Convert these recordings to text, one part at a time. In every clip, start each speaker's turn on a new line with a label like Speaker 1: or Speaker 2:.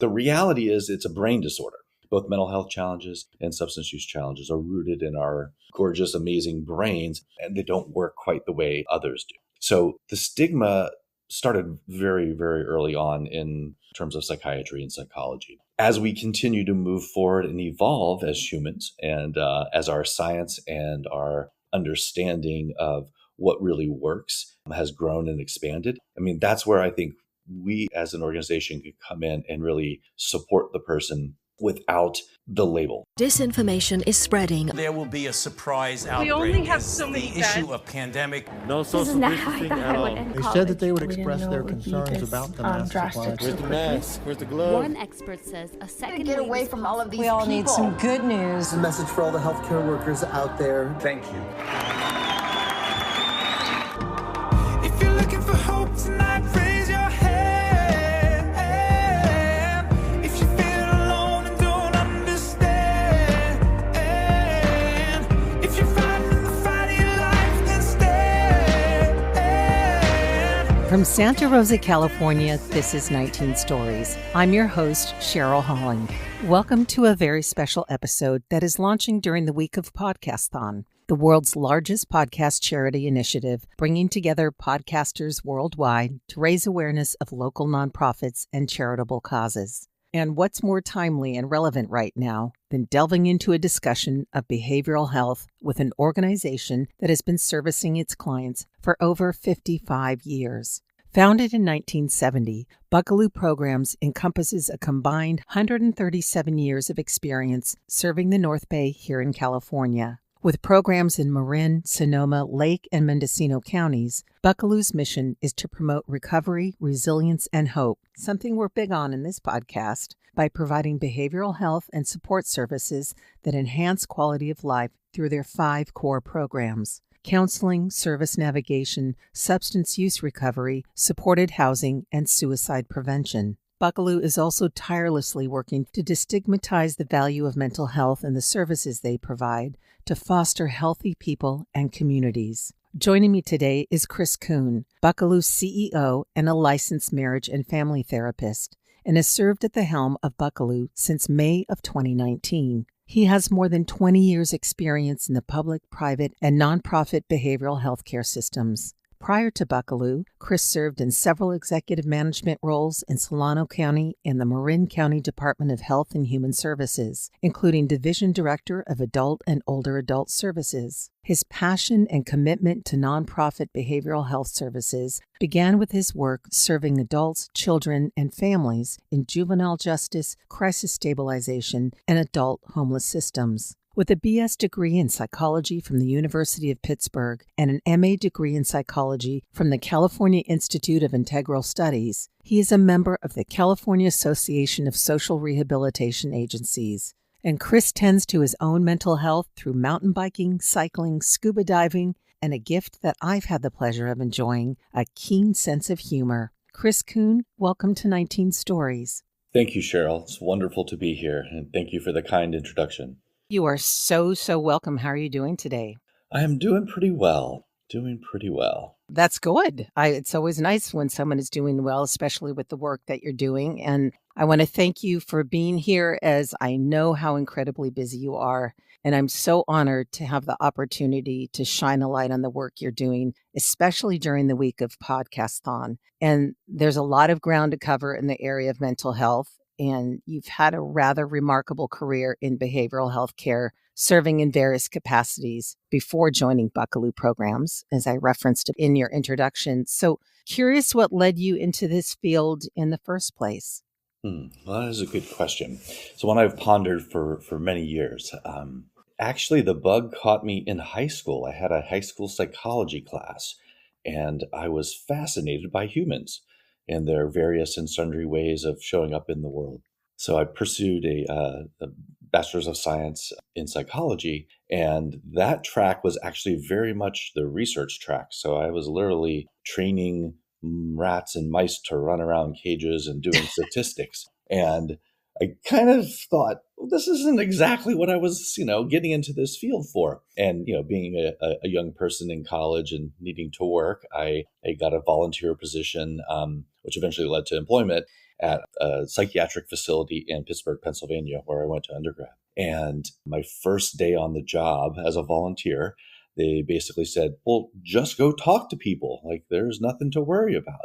Speaker 1: The reality is it's a brain disorder. Both mental health challenges and substance use challenges are rooted in our gorgeous, amazing brains, and they don't work quite the way others do. So the stigma started very, very early on in terms of psychiatry and psychology. As we continue to move forward and evolve as humans, and as our science and our understanding of what really works has grown and expanded, I mean, that's where I think we as an organization could come in and really support the person without the label.
Speaker 2: Disinformation is spreading.
Speaker 3: There will be a surprise outbreak.
Speaker 4: We only have so many
Speaker 3: the issue of pandemic.
Speaker 5: No social distancing at all.
Speaker 6: They said that they would express their concerns about the mask supply.
Speaker 5: Where's the mask? Where's the glove?
Speaker 7: One expert says a second
Speaker 8: get away from all of these
Speaker 9: We all need some good news.
Speaker 10: A message for all the healthcare workers out there.
Speaker 11: Thank you.
Speaker 12: If you're looking for hope tonight, raise your hand. If you feel alone and don't understand, if you're fighting the fight of your life, then stand.
Speaker 13: From Santa Rosa, California, this is 19 Stories. I'm your host, Cheryl Holland. Welcome to a very special episode that is launching during the week of Podcasthon, the world's largest podcast charity initiative, bringing together podcasters worldwide to raise awareness of local nonprofits and charitable causes. And what's more timely and relevant right now than delving into a discussion of behavioral health with an organization that has been servicing its clients for over 55 years. Founded in 1970, Buckelew Programs encompasses a combined 137 years of experience serving the North Bay here in California. With programs in Marin, Sonoma, Lake, and Mendocino Counties, Buckelew's mission is to promote recovery, resilience, and hope, something we're big on in this podcast, by providing behavioral health and support services that enhance quality of life through their 5 core programs: counseling, service navigation, substance use recovery, supported housing, and suicide prevention. Buckelew is also tirelessly working to destigmatize the value of mental health and the services they provide to foster healthy people and communities. Joining me today is Chris Kuhn, Buckelew's CEO and a licensed marriage and family therapist, and has served at the helm of Buckelew since May of 2019. He has more than 20 years' experience in the public, private, and nonprofit behavioral health care systems. Prior to Buckelew, Chris served in several executive management roles in Solano County and the Marin County Department of Health and Human Services, including Division Director of Adult and Older Adult Services. His passion and commitment to nonprofit behavioral health services began with his work serving adults, children, and families in juvenile justice, crisis stabilization, and adult homeless systems. With a BS degree in psychology from the University of Pittsburgh and an MA degree in psychology from the California Institute of Integral Studies, he is a member of the California Association of Social Rehabilitation Agencies. And Chris tends to his own mental health through mountain biking, cycling, scuba diving, and a gift that I've had the pleasure of enjoying, a keen sense of humor. Chris Kuhn, welcome to 19 Stories.
Speaker 1: Thank you, Cheryl. It's wonderful to be here, and thank you for the kind introduction.
Speaker 13: You are so welcome. How are you doing today?
Speaker 1: I am doing pretty well.
Speaker 13: That's good. It's always nice when someone is doing well, especially with the work that you're doing. And I want to thank you for being here, as I know how incredibly busy you are. And I'm so honored to have the opportunity to shine a light on the work you're doing, especially during the week of Podcasthon. And there's a lot of ground to cover in the area of mental health. And you've had a rather remarkable career in behavioral health care, serving in various capacities before joining Buckelew Programs, as I referenced in your introduction. So curious what led you into this field in the first place?
Speaker 1: Well, that is a good question. So one I've pondered for many years. Actually, the bug caught me in high school. I had a high school psychology class, and I was fascinated by humans and their various and sundry ways of showing up in the world. So I pursued a Bachelor's of Science in Psychology, and that track was actually very much the research track. So I was literally training rats and mice to run around cages and doing statistics. And I kind of thought, well, this isn't exactly what I was, getting into this field for. And, being a young person in college and needing to work, I got a volunteer position, which eventually led to employment at a psychiatric facility in Pittsburgh, Pennsylvania, where I went to undergrad. And my first day on the job as a volunteer, they basically said, well, just go talk to people. Like, there's nothing to worry about.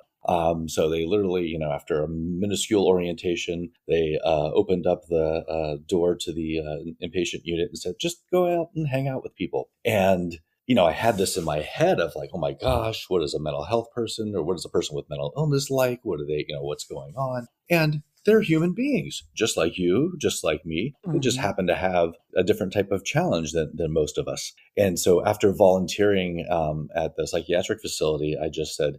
Speaker 1: So they literally, after a minuscule orientation, they opened up the door to the inpatient unit and said, just go out and hang out with people. And, I had this in my head of like, oh my gosh, what is a mental health person, or what is a person with mental illness like? What are they, what's going on? And they're human beings, just like you, just like me. They just happen to have a different type of challenge than most of us. And so after volunteering at the psychiatric facility, I just said,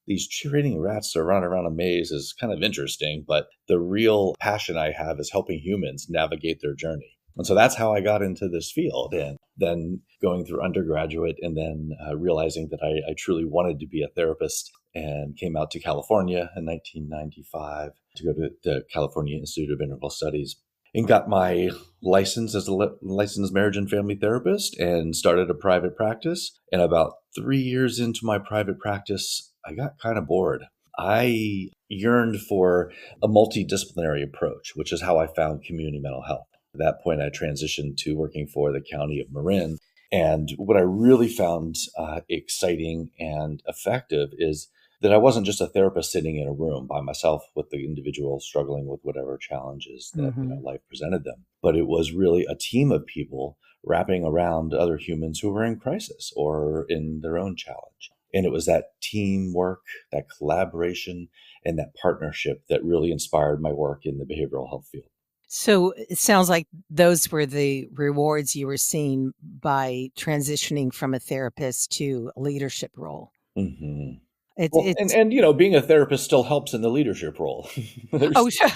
Speaker 1: these cheerleading rats that run around a maze is kind of interesting, but the real passion I have is helping humans navigate their journey. And so that's how I got into this field. And then going through undergraduate and then realizing that I truly wanted to be a therapist, and came out to California in 1995 to go to the California Institute of Integral Studies and got my license as a licensed marriage and family therapist and started a private practice. And about 3 years into my private practice, I got kind of bored. I yearned for a multidisciplinary approach, which is how I found community mental health. At that point, I transitioned to working for the county of Marin. And what I really found exciting and effective is that I wasn't just a therapist sitting in a room by myself with the individual struggling with whatever challenges that life presented them, but it was really a team of people wrapping around other humans who were in crisis or in their own challenge. And it was that teamwork, that collaboration, and that partnership that really inspired my work in the behavioral health field.
Speaker 13: So it sounds like those were the rewards you were seeing by transitioning from a therapist to a leadership role.
Speaker 1: Mm-hmm. And being a therapist still helps in the leadership role.
Speaker 13: Oh, sure.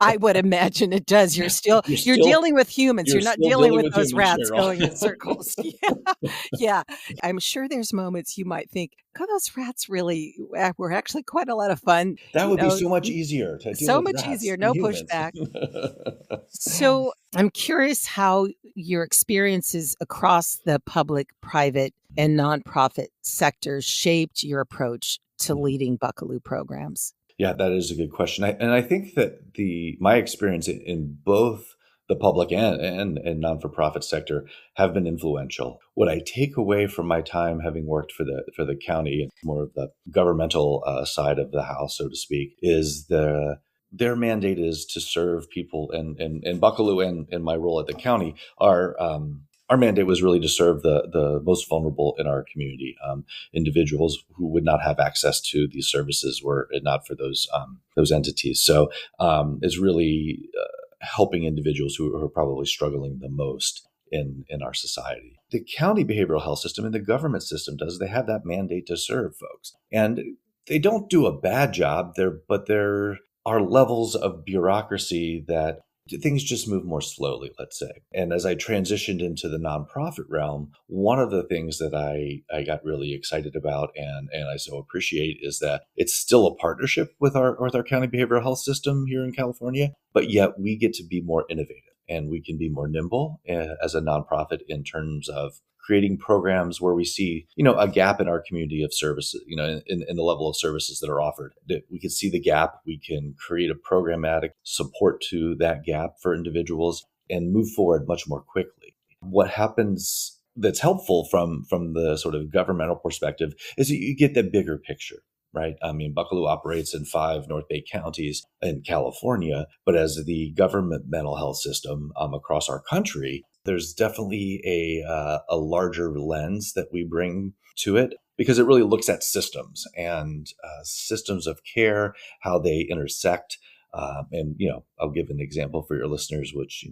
Speaker 13: I would imagine it does. You're dealing with humans. You're not dealing with those rats going in circles. Yeah. I'm sure there's moments you might think, God, those rats really were actually quite a lot of fun.
Speaker 1: That would be so much easier to deal with rats
Speaker 13: easier. No pushback. So I'm curious how your experiences across the public, private, and nonprofit sectors shaped your approach to leading Buckelew programs.
Speaker 1: Yeah, that is a good question. I think that my experience in both the public and non-for-profit sector have been influential. What I take away from my time having worked for the county, more of the governmental side of the house, so to speak, is their mandate is to serve people. And Buckelew and my role at the county our mandate was really to serve the most vulnerable in our community, individuals who would not have access to these services were it not for those entities. So it's really helping individuals who are probably struggling the most in our society. The county behavioral health system and the government system they have that mandate to serve folks. And they don't do a bad job but there are levels of bureaucracy that things just move more slowly, let's say. And as I transitioned into the nonprofit realm, one of the things that I got really excited about and I so appreciate is that it's still a partnership with our county behavioral health system here in California, but yet we get to be more innovative and we can be more nimble as a nonprofit in terms of creating programs where we see, a gap in our community of services, in the level of services that are offered. That we can see the gap, we can create a programmatic support to that gap for individuals and move forward much more quickly. What happens that's helpful from the sort of governmental perspective is that you get the bigger picture. Right. I mean, Buckelew operates in 5 North Bay counties in California, but as the government mental health system across our country, there's definitely a larger lens that we bring to it because it really looks at systems and systems of care, how they intersect. And I'll give an example for your listeners, which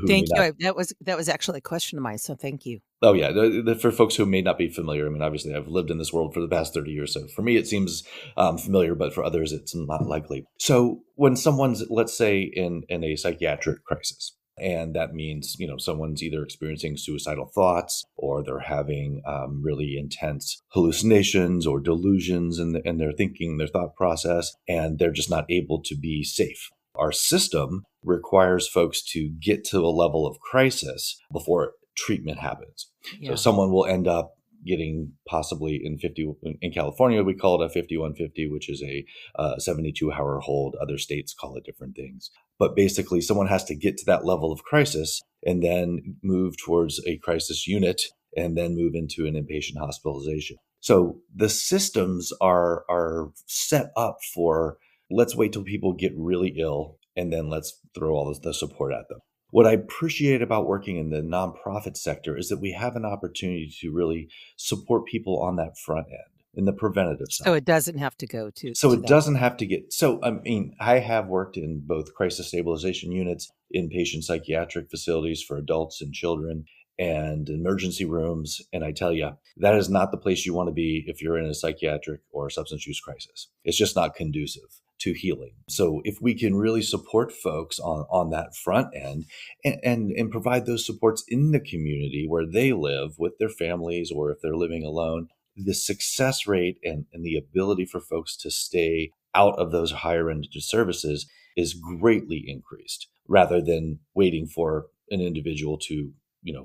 Speaker 13: thank you. That was actually a question of mine, so thank you.
Speaker 1: Oh yeah, for folks who may not be familiar, I mean, obviously I've lived in this world for the past 30 years, so for me it seems familiar, but for others it's not likely. So when someone's, let's say, in a psychiatric crisis, and that means someone's either experiencing suicidal thoughts or they're having really intense hallucinations or delusions in their thinking, their thought process, and they're just not able to be safe. Our system requires folks to get to a level of crisis before treatment happens. Yeah. So someone will end up getting possibly in California, we call it a 5150, which is a 72-hour hold. Other states call it different things. But basically, someone has to get to that level of crisis and then move towards a crisis unit and then move into an inpatient hospitalization. So the systems are set up for, let's wait till people get really ill and then let's throw all the support at them. What I appreciate about working in the nonprofit sector is that we have an opportunity to really support people on that front end, in the preventative side.
Speaker 13: So it doesn't have to go to.
Speaker 1: So it doesn't have to get. So, I mean, I have worked in both crisis stabilization units, inpatient psychiatric facilities for adults and children, and emergency rooms. And I tell you, that is not the place you want to be if you're in a psychiatric or substance use crisis. It's just not conducive to healing. So if we can really support folks on that front end and provide those supports in the community where they live with their families, or if they're living alone, the success rate and the ability for folks to stay out of those higher end services is greatly increased, rather than waiting for an individual to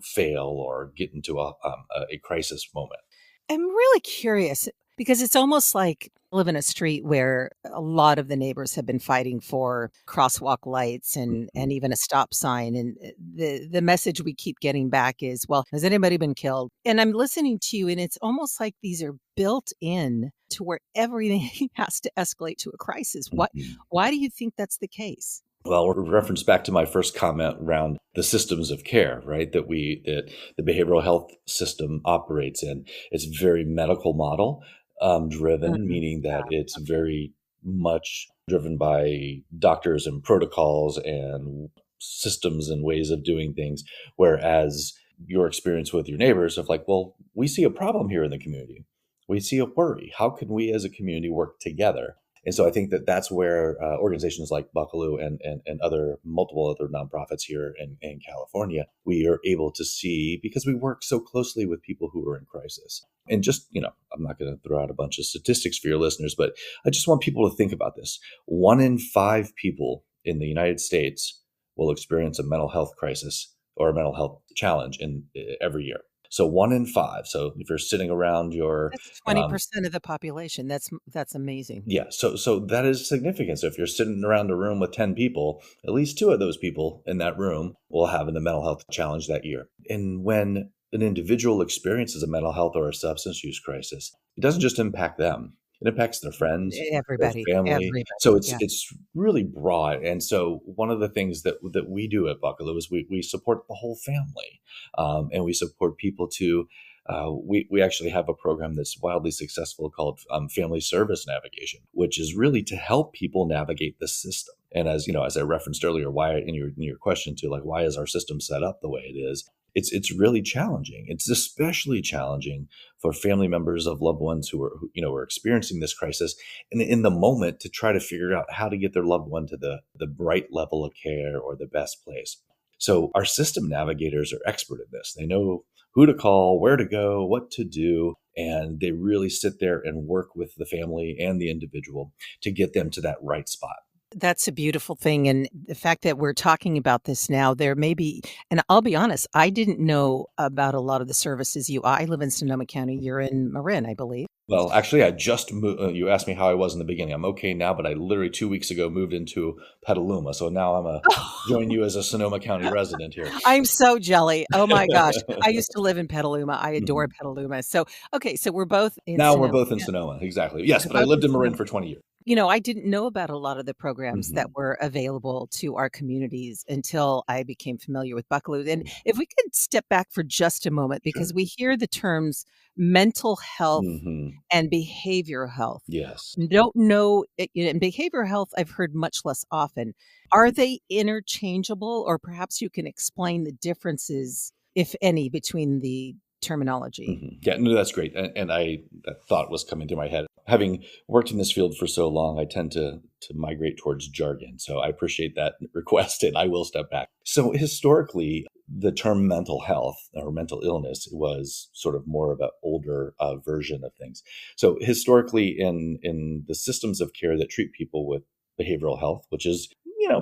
Speaker 1: fail or get into a crisis moment.
Speaker 13: I'm really curious because it's almost like I live in a street where a lot of the neighbors have been fighting for crosswalk lights and even a stop sign. And the message we keep getting back is, well, has anybody been killed? And I'm listening to you, and it's almost like these are built in to where everything has to escalate to a crisis. Why do you think that's the case?
Speaker 1: Well, we're referenced back to my first comment around the systems of care, right? That the behavioral health system operates in. It's very medical model driven, meaning that it's very much driven by doctors and protocols and systems and ways of doing things. Whereas your experience with your neighbors of like, well, we see a problem here in the community. We see a worry. How can we as a community work together? And so I think that that's where organizations like Buckelew and multiple other nonprofits here in California, we are able to see, because we work so closely with people who are in crisis. And just, I'm not going to throw out a bunch of statistics for your listeners, but I just want people to think about this. 1 in 5 people in the United States will experience a mental health crisis or a mental health challenge every year. So 1 in 5. So if you're sitting around
Speaker 13: that's 20% of the population. That's amazing.
Speaker 1: Yeah. So that is significant. So if you're sitting around a room with 10 people, at least 2 of those people in that room will have a mental health challenge that year. And when an individual experiences a mental health or a substance use crisis, it doesn't just impact them. It impacts their friends,
Speaker 13: everybody,
Speaker 1: their family.
Speaker 13: everybody.
Speaker 1: So it's really broad. And so one of the things that we do at Buckelew is we support the whole family, and we support people to. We actually have a program that's wildly successful called Family Service Navigation, which is really to help people navigate the system. And as I referenced earlier, why in your question to like, why is our system set up the way it is? It's really challenging. It's especially challenging for family members of loved ones who are experiencing this crisis, and in the moment to try to figure out how to get their loved one to the right level of care or the best place. So our system navigators are expert at this. They know who to call, where to go, what to do, and they really sit there and work with the family and the individual to get them to that right spot.
Speaker 13: That's a beautiful thing. And the fact that we're talking about this now, there may be, and I'll be honest, I didn't know about a lot of the services I live in Sonoma County. You're in Marin, I believe.
Speaker 1: Well, actually, I just moved. You asked me how I was in the beginning. I'm okay now, but I literally 2 weeks ago moved into Petaluma. So now I'm join you as a Sonoma County resident here.
Speaker 13: I'm so jelly. Oh my gosh. I used to live in Petaluma. I adore Petaluma. So, okay. So we're both in
Speaker 1: Now
Speaker 13: Sonoma.
Speaker 1: we're both in Sonoma. Exactly. Yes, but I lived in Marin for 20 years.
Speaker 13: I didn't know about a lot of the programs that were available to our communities until I became familiar with Buckelew. And if we could step back for just a moment, because we hear the terms mental health and behavioral health.
Speaker 1: Yes.
Speaker 13: Don't know, in behavioral health, I've heard much less often. Are they interchangeable, or perhaps you can explain the differences, if any, between the terminology?
Speaker 1: Yeah, no, that's great. And that thought was coming to my head. Having worked in this field for so long, I tend to migrate towards jargon. So I appreciate that request, and I will step back. So historically, the term mental health or mental illness was sort of more of an older version of things. So historically, in the systems of care that treat people with behavioral health, which is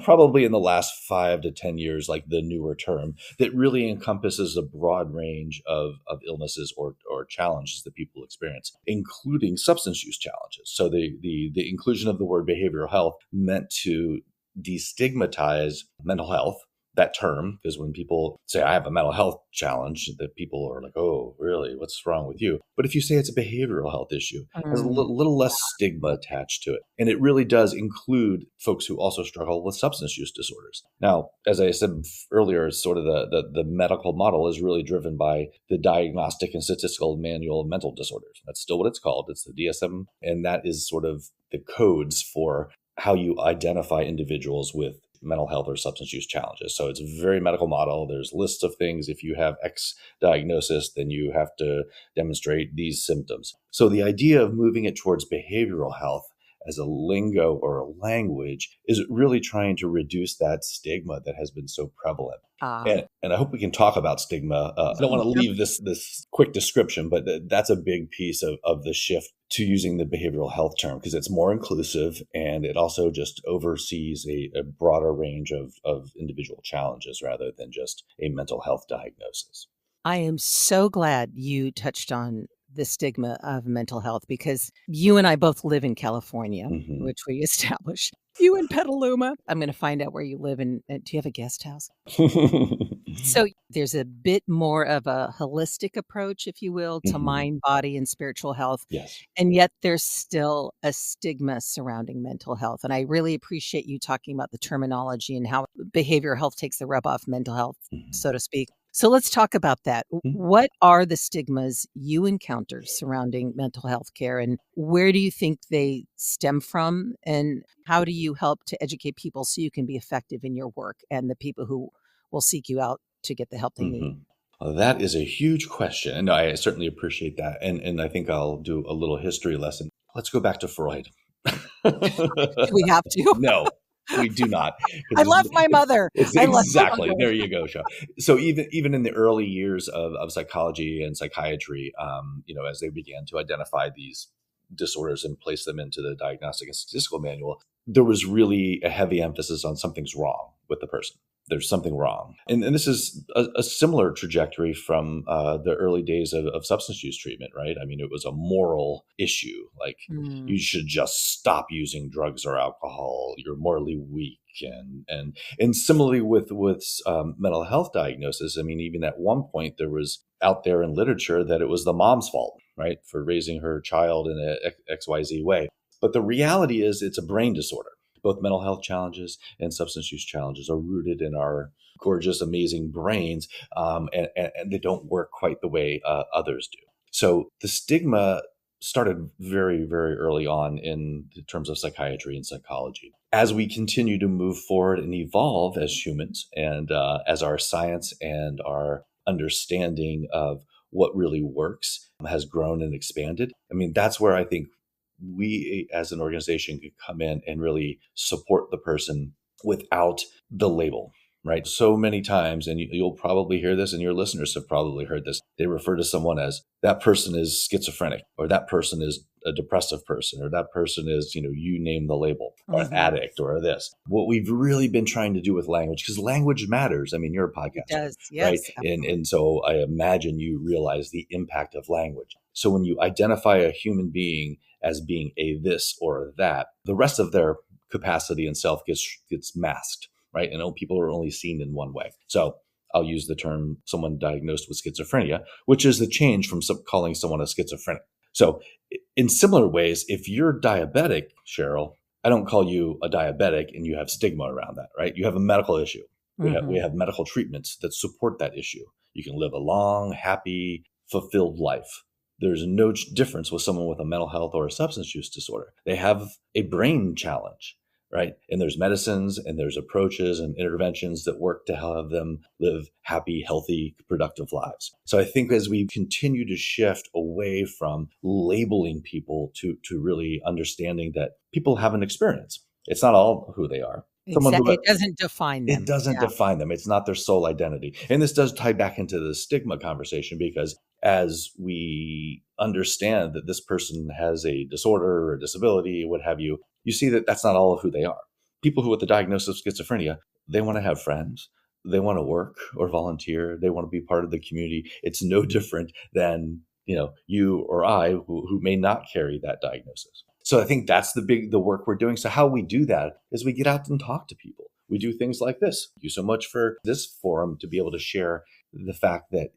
Speaker 1: probably in the last 5 to 10 years, like the newer term that really encompasses a broad range of illnesses or challenges that people experience, including substance use challenges. So the inclusion of the word behavioral health meant to destigmatize mental health, that term, because when people say I have a mental health challenge, that people are like, oh, really? What's wrong with you? But if you say it's a behavioral health issue, there's a little less stigma attached to it. And it really does include folks who also struggle with substance use disorders. Now, as I said earlier, sort of the medical model is really driven by the Diagnostic and Statistical Manual of Mental Disorders. That's still what it's called. It's the DSM. And that is sort of the codes for how you identify individuals with mental health or substance use challenges. So it's a very medical model. There's lists of things. If you have X diagnosis, then you have to demonstrate these symptoms. So the idea of moving it towards behavioral health as a lingo or a language is really trying to reduce that stigma that has been so prevalent. And I hope we can talk about stigma. I don't want to leave this quick description, but that's a big piece of the shift to using the behavioral health term, because it's more inclusive and it also just oversees a broader range of individual challenges rather than just a mental health diagnosis.
Speaker 13: I am so glad you touched on the stigma of mental health, because you and I both live in California, which we established. You in Petaluma. I'm going to find out where you live. And do you have a guest house? So there's a bit more of a holistic approach, if you will, to mind, body, and spiritual health.
Speaker 1: Yes.
Speaker 13: And yet there's still a stigma surrounding mental health. And I really appreciate you talking about the terminology and how behavioral health takes the rub off mental health, so to speak. So let's talk about that. What are the stigmas you encounter surrounding mental health care, and where do you think they stem from? And how do you help to educate people so you can be effective in your work and the people who will seek you out to get the help they need?
Speaker 1: Well, that is a huge question. And I certainly appreciate that. And I think I'll do a little history lesson. Let's go back to Freud.
Speaker 13: Do we have to?
Speaker 1: No. We do not.
Speaker 13: I love my mother.
Speaker 1: Exactly. There you go, Sean. So even in the early years of psychology and psychiatry, as they began to identify these disorders and place them into the Diagnostic and Statistical Manual, there was really a heavy emphasis on something's wrong with the person. There's something wrong. And this is a similar trajectory from the early days of substance use treatment, right? I mean, it was a moral issue. Like, you should just stop using drugs or alcohol. You're morally weak. And similarly with mental health diagnosis, I mean, even at one point, there was out there in literature that it was the mom's fault, right, for raising her child in a XYZ way. But the reality is it's a brain disorder. Both mental health challenges and substance use challenges are rooted in our gorgeous, amazing brains, and they don't work quite the way others do. So the stigma started very, very early on in terms of psychiatry and psychology. As we continue to move forward and evolve as humans, and as our science and our understanding of what really works has grown and expanded, I mean, that's where I think we as an organization could come in and really support the person without the label, right? So many times, and you'll probably hear this, and your listeners have probably heard this, they refer to someone as that person is schizophrenic, or that person is a depressive person, or that person is, you name the label, or an addict, or this. What we've really been trying to do with language, because language matters. I mean, you're a podcaster,
Speaker 13: does, yes,
Speaker 1: right? And so I imagine you realize the impact of language. So when you identify a human being as being a this or a that, the rest of their capacity and self gets masked, right? And people are only seen in one way. So I'll use the term someone diagnosed with schizophrenia, which is the change from calling someone a schizophrenic. So in similar ways, if you're diabetic, Cheryl, I don't call you a diabetic and you have stigma around that, right? You have a medical issue. We have medical treatments that support that issue. You can live a long, happy, fulfilled life. There's no difference with someone with a mental health or a substance use disorder. They have a brain challenge, right? And there's medicines and there's approaches and interventions that work to have them live happy, healthy, productive lives. So I think as we continue to shift away from labeling people to really understanding that people have an experience, it's not all who they are.
Speaker 13: Exactly. It doesn't define them.
Speaker 1: It doesn't define them. It's not their sole identity. And this does tie back into the stigma conversation, because as we understand that this person has a disorder or a disability, what have you, you see that that's not all of who they are. people who with the diagnosis of schizophrenia, they want to have friends. They want to work or volunteer. They want to be part of the community. It's no different than, you or I who may not carry that diagnosis. So I think that's the work we're doing. So how we do that is we get out and talk to people. We do things like this. Thank you so much for this forum to be able to share the fact that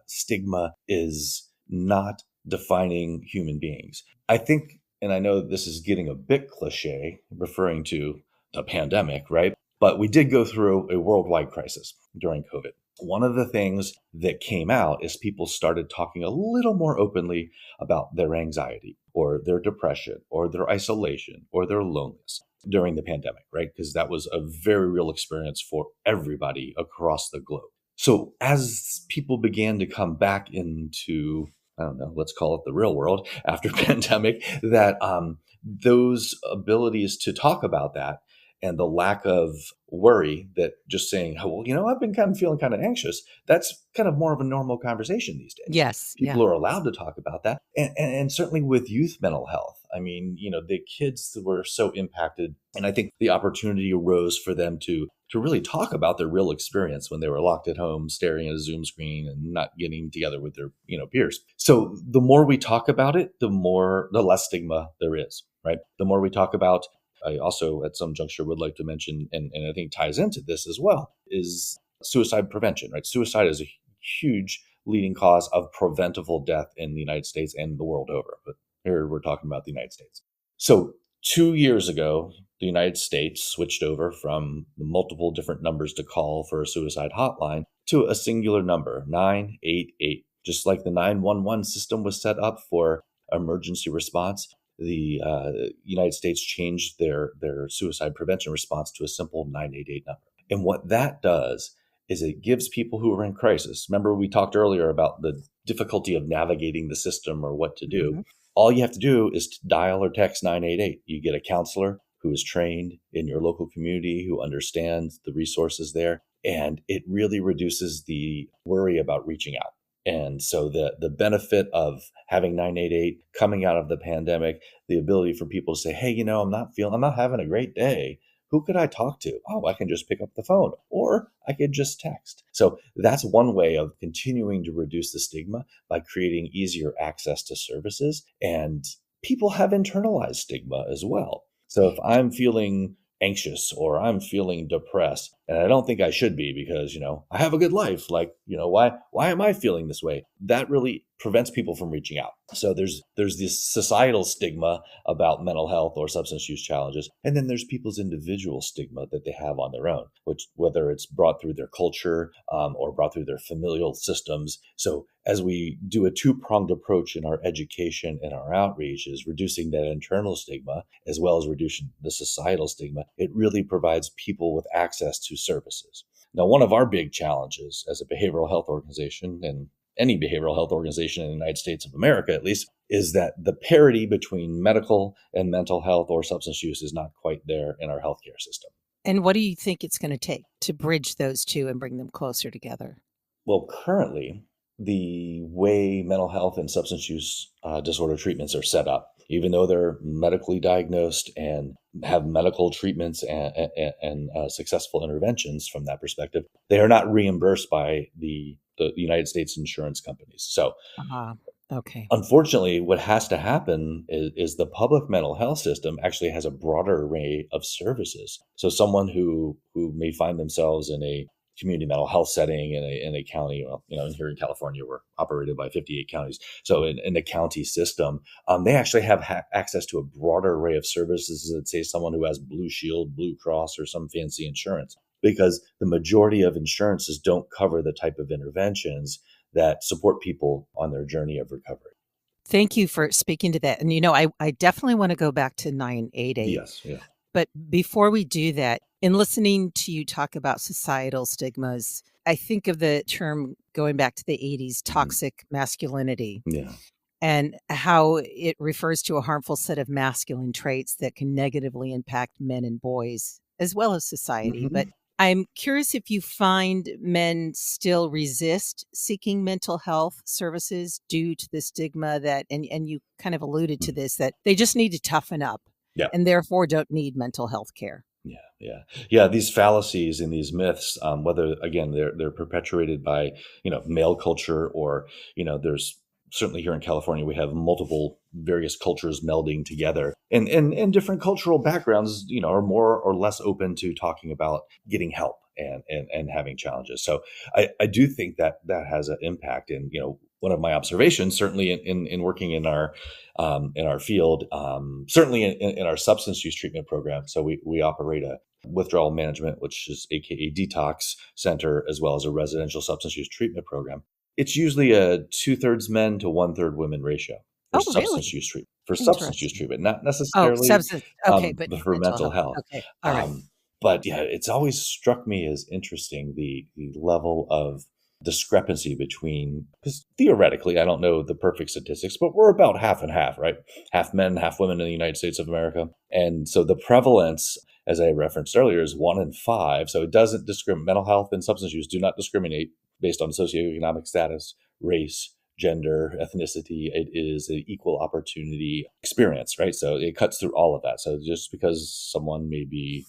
Speaker 1: stigma is not defining human beings. I think, and I know this is getting a bit cliche, referring to the pandemic, right? But we did go through a worldwide crisis during COVID. One of the things that came out is people started talking a little more openly about their anxiety or their depression or their isolation or their loneliness during the pandemic, right? Because that was a very real experience for everybody across the globe. So as people began to come back into, I don't know, let's call it the real world after pandemic, that those abilities to talk about that and the lack of worry that just saying, oh, well, I've been feeling kind of anxious. That's kind of more of a normal conversation these days.
Speaker 13: Yes.
Speaker 1: People are allowed to talk about that. And certainly with youth mental health. I mean, the kids that were so impacted. And I think the opportunity arose for them to really talk about their real experience when they were locked at home, staring at a Zoom screen and not getting together with their, peers. So the more we talk about it, the less stigma there is, right? The more we talk about, I also at some juncture would like to mention, and I think ties into this as well, is suicide prevention, right? Suicide is a huge leading cause of preventable death in the United States and the world over. But here we're talking about the United States. So 2 years ago, the United States switched over from the multiple different numbers to call for a suicide hotline to a singular number, 988. Just like the 911 system was set up for emergency response, the United States changed their suicide prevention response to a simple 988 number. And what that does is it gives people who are in crisis. Remember, we talked earlier about the difficulty of navigating the system or what to do. Mm-hmm. All you have to do is to dial or text 988. You get a counselor who is trained in your local community, who understands the resources there. And it really reduces the worry about reaching out. And so the benefit of having 988 coming out of the pandemic, the ability for people to say, hey, I'm not having a great day. Who could I talk to? Oh, I can just pick up the phone, or I could just text. So that's one way of continuing to reduce the stigma by creating easier access to services. And people have internalized stigma as well. So if I'm feeling anxious or I'm feeling depressed, and I don't think I should be because, I have a good life. Like, why am I feeling this way? That really prevents people from reaching out. So there's this societal stigma about mental health or substance use challenges. And then there's people's individual stigma that they have on their own, which whether it's brought through their culture or brought through their familial systems. So as we do a two-pronged approach in our education and our outreach is reducing that internal stigma as well as reducing the societal stigma, it really provides people with access to services. Now, one of our big challenges as a behavioral health organization, and any behavioral health organization in the United States of America, at least, is that the parity between medical and mental health or substance use is not quite there in our healthcare system.
Speaker 13: And what do you think it's going to take to bridge those two and bring them closer together?
Speaker 1: Well, currently, the way mental health and substance use disorder treatments are set up, even though they're medically diagnosed and have medical treatments and successful interventions from that perspective, they are not reimbursed by the United States insurance companies. So,
Speaker 13: okay.
Speaker 1: Unfortunately, what has to happen is the public mental health system actually has a broader array of services. So someone who may find themselves in a community mental health setting in a county, here in California, we're operated by 58 counties. So in the county system, they actually have access to a broader array of services than, say, someone who has Blue Shield, Blue Cross, or some fancy insurance, because the majority of insurances don't cover the type of interventions that support people on their journey of recovery.
Speaker 13: Thank you for speaking to that. And, I definitely want to go back to 988.
Speaker 1: Yes, yeah.
Speaker 13: But before we do that, in listening to you talk about societal stigmas, I think of the term going back to the 80s, toxic masculinity.
Speaker 1: Yeah.
Speaker 13: And how it refers to a harmful set of masculine traits that can negatively impact men and boys, as well as society.
Speaker 1: Mm-hmm.
Speaker 13: But I'm curious if you find men still resist seeking mental health services due to the stigma that, and you kind of alluded to this, that they just need to toughen up and therefore don't need mental health care.
Speaker 1: Yeah. These fallacies and these myths, whether again they're perpetuated by male culture, or there's certainly here in California we have multiple various cultures melding together, and different cultural backgrounds are more or less open to talking about getting help and having challenges. So I do think that has an impact. And one of my observations, certainly in working in our field, certainly in our substance use treatment program. So we operate a withdrawal management, which is AKA detox center, as well as a residential substance use treatment program. It's usually a 2/3 men to 1/3 women ratio for substance use treatment. For substance use treatment, not necessarily
Speaker 13: substance. Okay, but
Speaker 1: for mental health.
Speaker 13: Okay, all right.
Speaker 1: But yeah, it's always struck me as interesting the level of discrepancy between, because theoretically, I don't know the perfect statistics, but we're about half and half, right? Half men, half women in the United States of America. And so the prevalence, as I referenced earlier, is 1 in 5. So it doesn't discriminate. Mental health and substance use do not discriminate based on socioeconomic status, race, gender, ethnicity. It is an equal opportunity experience, right? So it cuts through all of that. So just because someone may be,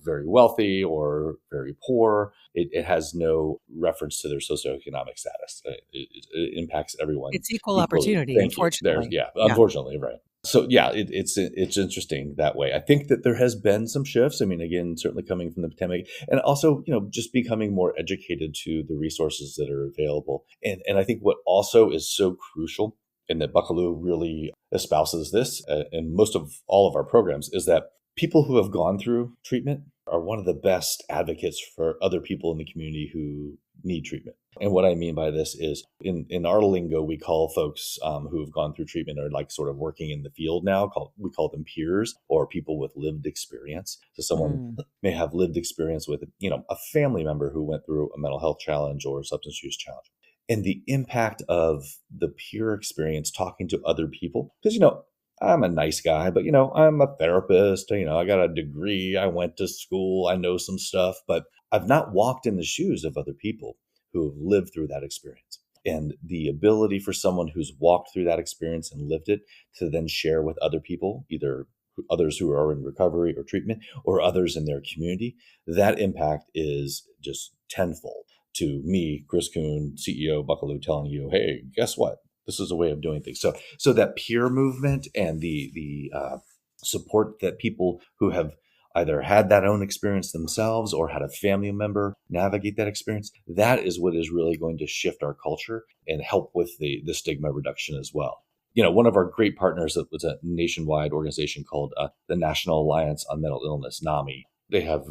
Speaker 1: very wealthy or very poor, it has no reference to their socioeconomic status. It impacts everyone.
Speaker 13: It's equal opportunity, unfortunately.
Speaker 1: Unfortunately, right. So yeah, it's interesting that way. I think that there has been some shifts. I mean, again, certainly coming from the pandemic, and also just becoming more educated to the resources that are available. And I think what also is so crucial, and that Buckelew really espouses this in most of all of our programs, is that people who have gone through treatment are one of the best advocates for other people in the community who need treatment. And what I mean by this is, in our lingo, we call folks who have gone through treatment or like sort of working in the field now, we call them peers, or people with lived experience. So someone may have lived experience with, a family member who went through a mental health challenge or a substance use challenge. And the impact of the peer experience talking to other people, because, I'm a nice guy, but, I'm a therapist, I got a degree, I went to school, I know some stuff, but I've not walked in the shoes of other people who have lived through that experience. And the ability for someone who's walked through that experience and lived it to then share with other people, either others who are in recovery or treatment or others in their community, that impact is just tenfold. To me, Chris Kuhn, CEO Buckelew, telling you, hey, guess what? This is a way of doing things. So that peer movement and the support that people who have either had that own experience themselves or had a family member navigate that experience, that is what is really going to shift our culture and help with the stigma reduction as well. One of our great partners was a nationwide organization called the National Alliance on Mental Illness, NAMI. They have,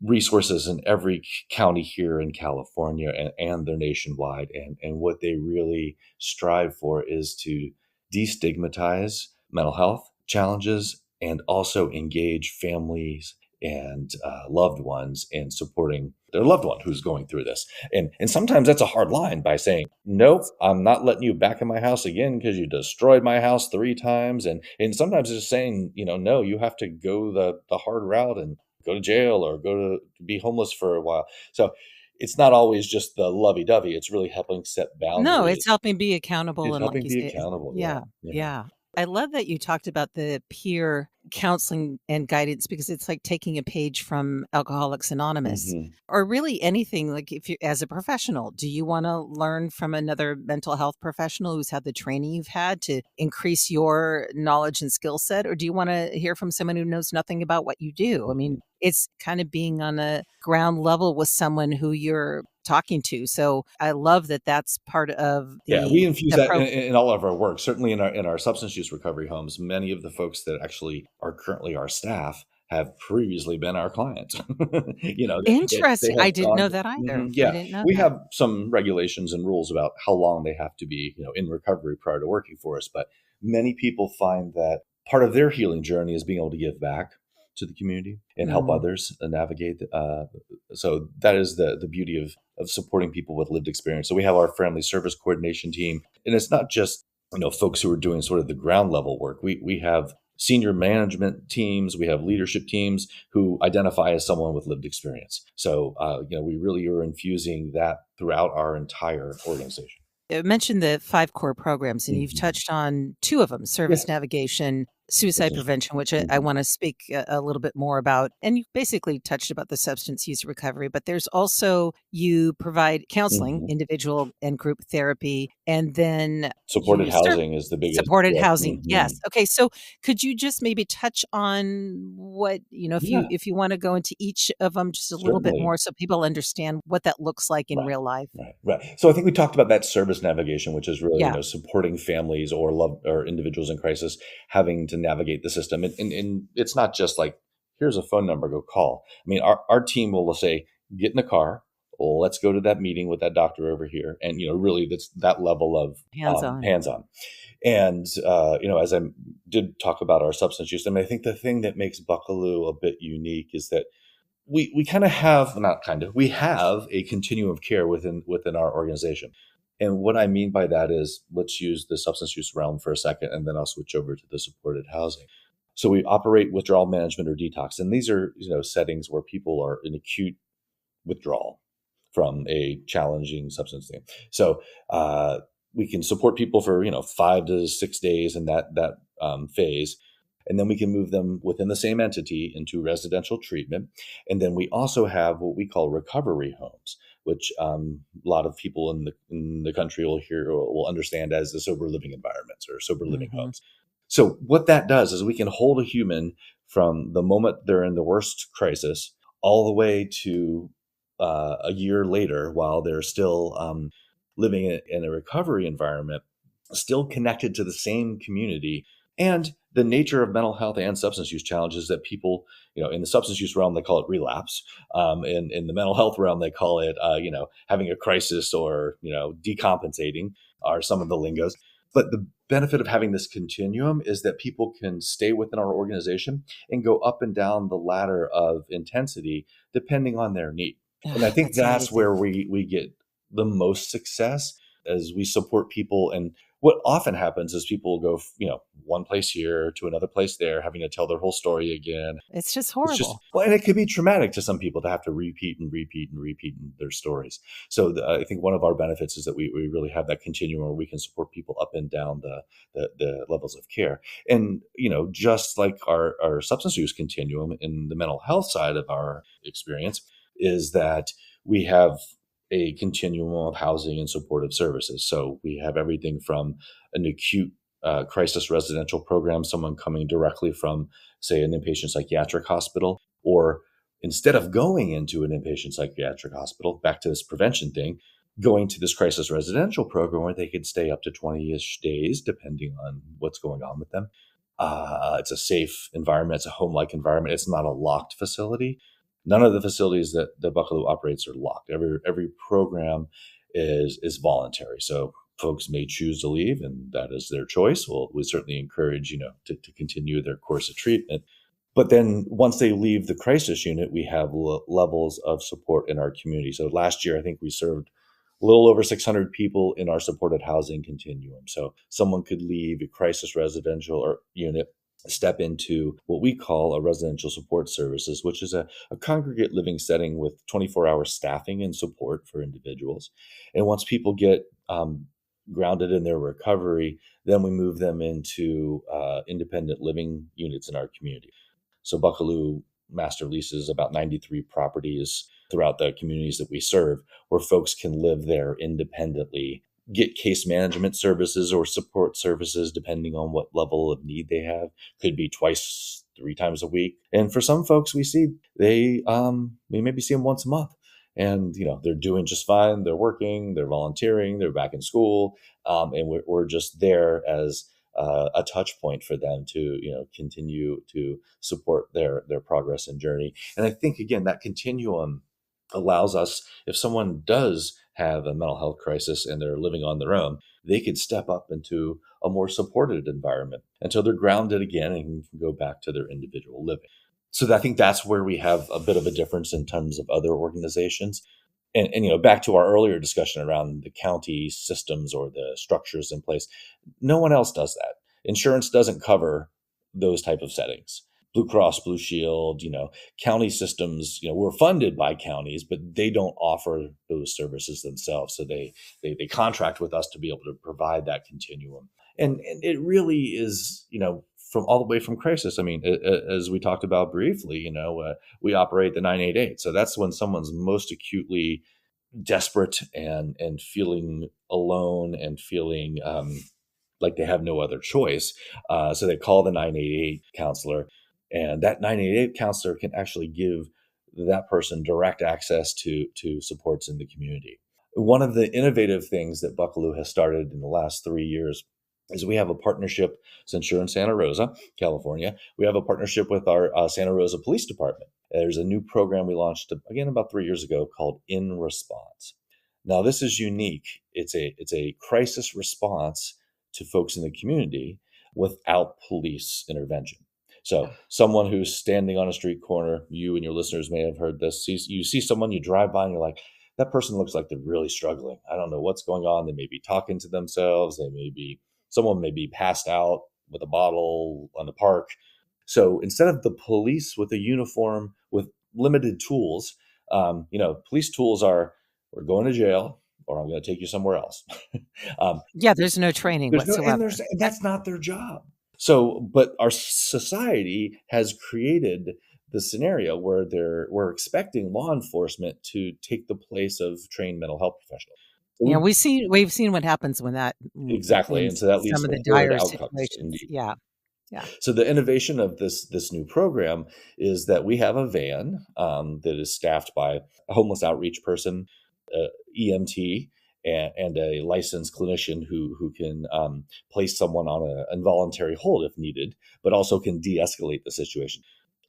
Speaker 1: resources in every county here in California, and they're nationwide. And what they really strive for is to destigmatize mental health challenges and also engage families and loved ones in supporting their loved one who's going through this. And sometimes that's a hard line by saying, nope, I'm not letting you back in my house again because you destroyed my house 3 times. And sometimes it's saying, no, you have to go the hard route and go to jail or go to be homeless for a while. So it's not always just the lovey-dovey. It's really helping set boundaries.
Speaker 13: No, it's helping be accountable.
Speaker 1: It's
Speaker 13: and
Speaker 1: helping
Speaker 13: like
Speaker 1: be
Speaker 13: you say,
Speaker 1: accountable.
Speaker 13: Yeah. I love that you talked about the peer counseling and guidance, because it's like taking a page from Alcoholics Anonymous, or really anything. Like, if you, as a professional, do you want to learn from another mental health professional who's had the training you've had to increase your knowledge and skill set? Or do you want to hear from someone who knows nothing about what you do? I mean, it's kind of being on a ground level with someone who you're talking to. So I love that that's part of
Speaker 1: we infuse that in all of our work. Certainly in our substance use recovery homes, many of the folks that actually are currently our staff have previously been our clients.
Speaker 13: Interesting. I didn't know that either. I didn't know
Speaker 1: we
Speaker 13: that.
Speaker 1: have some regulations and rules about how long they have to be, in recovery prior to working for us. But many people find that part of their healing journey is being able to give back to the community and help others navigate. So that is the beauty of supporting people with lived experience. So we have our family service coordination team, and it's not just, folks who are doing sort of the ground level work. We have senior management teams, we have leadership teams who identify as someone with lived experience. So, we really are infusing that throughout our entire organization.
Speaker 13: You mentioned the 5 core programs, and you've touched on 2 of them, service navigation suicide
Speaker 1: This is-
Speaker 13: prevention, which I want to speak a little bit more about. And you basically touched about the substance use recovery, but there's also you provide counseling,
Speaker 1: Mhm.
Speaker 13: individual and group therapy, and then
Speaker 1: Supported
Speaker 13: you serve
Speaker 1: housing is the biggest.
Speaker 13: supported
Speaker 1: Yeah.
Speaker 13: housing. Yes.
Speaker 1: Mhm.
Speaker 13: Okay. So could you just maybe touch on what,
Speaker 1: Yeah,
Speaker 13: if you want to go into each of them just a little bit
Speaker 1: certainly.
Speaker 13: more so people understand what that looks like in
Speaker 1: Right.
Speaker 13: real life?
Speaker 1: Right. So I think we talked about that service navigation, which is really,
Speaker 13: Yeah.
Speaker 1: supporting families or individuals in crisis having to navigate the system. And it's not just like, here's a phone number, go call. I mean, our team will say, get in the car. Well, let's go to that meeting with that doctor over here. And, really that's that level of
Speaker 13: Hands-on.
Speaker 1: hands-on. And, as I did talk about our substance use, I mean, I think the thing that makes Buckelew a bit unique is that we kind of have, not kind of, we have a continuum of care within our organization. And what I mean by that is, let's use the substance use realm for a second, and then I'll switch over to the supported housing. So we operate withdrawal management or detox. And these are, settings where people are in acute withdrawal from a challenging substance thing. So we can support people for, 5 to 6 days in that phase. And then we can move them within the same entity into residential treatment. And then we also have what we call recovery homes, which a lot of people in the country will understand as the sober living environments or sober living
Speaker 13: Mhm.
Speaker 1: homes. So what that does is we can hold a human from the moment they're in the worst crisis all the way to a year later, while they're still living in a recovery environment, still connected to the same community. And the nature of mental health and substance use challenges that people, in the substance use realm, they call it relapse. In the mental health realm, they call it, having a crisis or, decompensating are some of the lingos. But the benefit of having this continuum is that people can stay within our organization and go up and down the ladder of intensity depending on their need. And I think that's
Speaker 13: amazing.
Speaker 1: where we get the most success as we support people. And what often happens is people go, one place here to another place there, having to tell their whole story again.
Speaker 13: It's just horrible.
Speaker 1: And it could be traumatic to some people to have to repeat their stories. So I think one of our benefits is that we really have that continuum where we can support people up and down the levels of care. And, just like our substance use continuum in the mental health side of our experience is that we have a continuum of housing and supportive services. So we have everything from an acute crisis residential program, someone coming directly from, say, an inpatient psychiatric hospital, or instead of going into an inpatient psychiatric hospital, back to this prevention thing, going to this crisis residential program where they could stay up to 20-ish days, depending on what's going on with them. It's a safe environment. It's a home-like environment. It's not a locked facility. None of the facilities that Buckelew operates are locked. Every program is voluntary. So folks may choose to leave, and that is their choice. Well, we certainly encourage, to continue their course of treatment. But then once they leave the crisis unit, we have levels of support in our community. So last year, I think we served a little over 600 people in our supported housing continuum. So someone could leave a crisis residential or unit, step into what we call a residential support services, which is a congregate living setting with 24-hour staffing and support for individuals. And once people get grounded in their recovery, then we move them into independent living units in our community. So Buckelew master leases about 93 properties throughout the communities that we serve, where folks can live there independently, get case management services or support services depending on what level of need they have. Could be twice, 3 times a week. And for some folks we see, we maybe see them once a month. And, they're doing just fine. They're working, they're volunteering, they're back in school. And we're just there as a touch point for them to, continue to support their progress and journey. And I think, again, that continuum allows us, if someone does have a mental health crisis and they're living on their own, they could step up into a more supported environment until they're grounded again and can go back to their individual living. So I think that's where we have a bit of a difference in terms of other organizations. And back to our earlier discussion around the county systems or the structures in place, no one else does that. Insurance doesn't cover those type of settings. Blue Cross, Blue Shield, county systems, we're funded by counties, but they don't offer those services themselves. So they contract with us to be able to provide that continuum. And it really is, from all the way from crisis. I mean, as we talked about briefly, we operate the 988. So that's when someone's most acutely desperate and feeling alone and feeling like they have no other choice. So they call the 988 counselor, and that 988 counselor can actually give that person direct access to supports in the community. One of the innovative things that Buckelew has started in the last 3 years is we have a partnership, since you're in Santa Rosa, California, we have a partnership with our Santa Rosa Police Department. There's a new program we launched, again, about 3 years ago called In Response. Now, this is unique. It's a crisis response to folks in the community without police intervention. So someone who's standing on a street corner, you and your listeners may have heard this, you see someone, you drive by and you're like, that person looks like they're really struggling. I don't know what's going on. They may be talking to themselves. Someone may be passed out with a bottle on the park. So instead of the police with a uniform with limited tools, police tools are, we're going to jail or I'm going to take you somewhere else.
Speaker 13: There's no training whatsoever.
Speaker 1: That's not their job. So, but our society has created the scenario where we're expecting law enforcement to take the place of trained mental health professionals.
Speaker 13: Yeah, we've seen what happens when that
Speaker 1: exactly, and so that leads
Speaker 13: some
Speaker 1: to
Speaker 13: of the dire
Speaker 1: outcomes.
Speaker 13: situations.
Speaker 1: Indeed.
Speaker 13: Yeah.
Speaker 1: So the innovation of this new program is that we have a van that is staffed by a homeless outreach person, EMT, and a licensed clinician who can place someone on an involuntary hold if needed, but also can de-escalate the situation.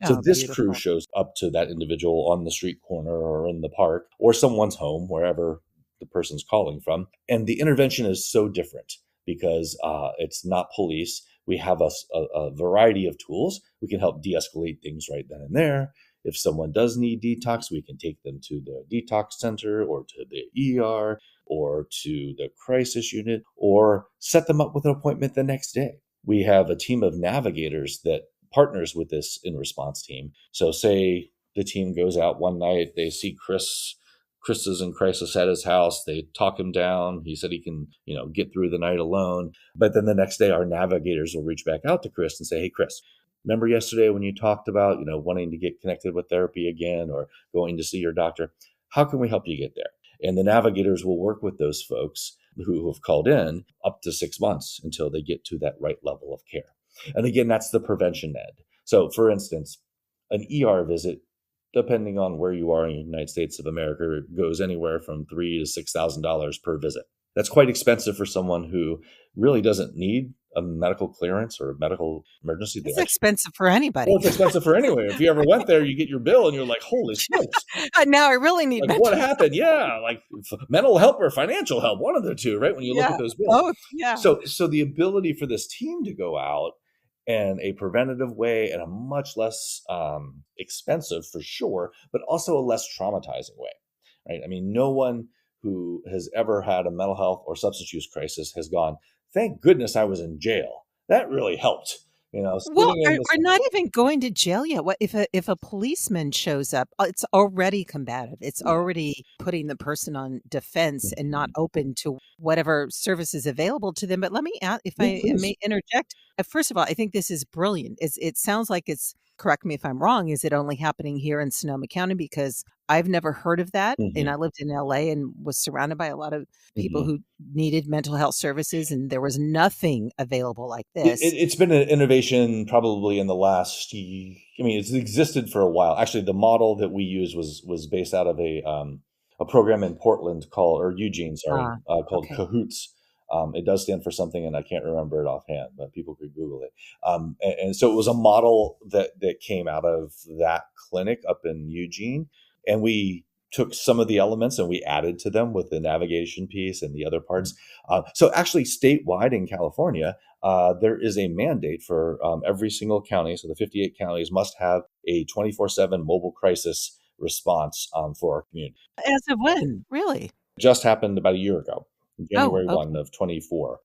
Speaker 1: So this
Speaker 13: beautiful.
Speaker 1: crew shows up to that individual on the street corner or in the park or someone's home, wherever the person's calling from. And the intervention is so different because it's not police. We have a variety of tools. We can help de-escalate things right then and there. If someone does need detox, we can take them to the detox center or to the ER or to the crisis unit or set them up with an appointment the next day. We have a team of navigators that partners with this In Response team. So say the team goes out one night, they see Chris is in crisis at his house. They talk him down. He said he can, get through the night alone. But then the next day, our navigators will reach back out to Chris and say, hey, Chris, remember yesterday when you talked about, wanting to get connected with therapy again or going to see your doctor? How can we help you get there? And the navigators will work with those folks who have called in up to 6 months until they get to that right level of care. And again, that's the prevention ed. So for instance, an ER visit, depending on where you are in the United States of America, goes anywhere from $3,000 to $6,000 per visit. That's quite expensive for someone who really doesn't need a medical clearance or a medical emergency.
Speaker 13: It's expensive for anybody.
Speaker 1: Well, it's expensive for anyone. If you ever went there, you get your bill and you're like, holy smokes.
Speaker 13: Now I really need
Speaker 1: what happened? Yeah, like mental help or financial help, one of the two, right? When you look at those bills.
Speaker 13: Oh, yeah.
Speaker 1: So the ability for this team to go out in a preventative way and a much less expensive for sure, but also a less traumatizing way, right? I mean, no one who has ever had a mental health or substance use crisis has gone, thank goodness I was in jail. That really helped.
Speaker 13: Well, we're not even going to jail yet. What if a policeman shows up? It's already combative. It's already putting the person on defense and not open to whatever services available to them. But let me ask, if I may interject. First of all, I think this is brilliant. It sounds like it's. Correct me if I'm wrong. Is it only happening here in Sonoma County? Because I've never heard of that.
Speaker 1: Mm-hmm.
Speaker 13: And I lived in LA and was surrounded by a lot of people who needed mental health services. And there was nothing available like this.
Speaker 1: It's been an innovation probably in the last, it's existed for a while. Actually, the model that we use was based out of a program in Portland called Cahoots. It does stand for something, and I can't remember it offhand, but people could Google it. And so it was a model that came out of that clinic up in Eugene. And we took some of the elements and we added to them with the navigation piece and the other parts. So actually statewide in California, there is a mandate for every single county. So the 58 counties must have a 24/7 mobile crisis response for our community.
Speaker 13: As of when? Really?
Speaker 1: Just happened about a year ago. January 1 of 24,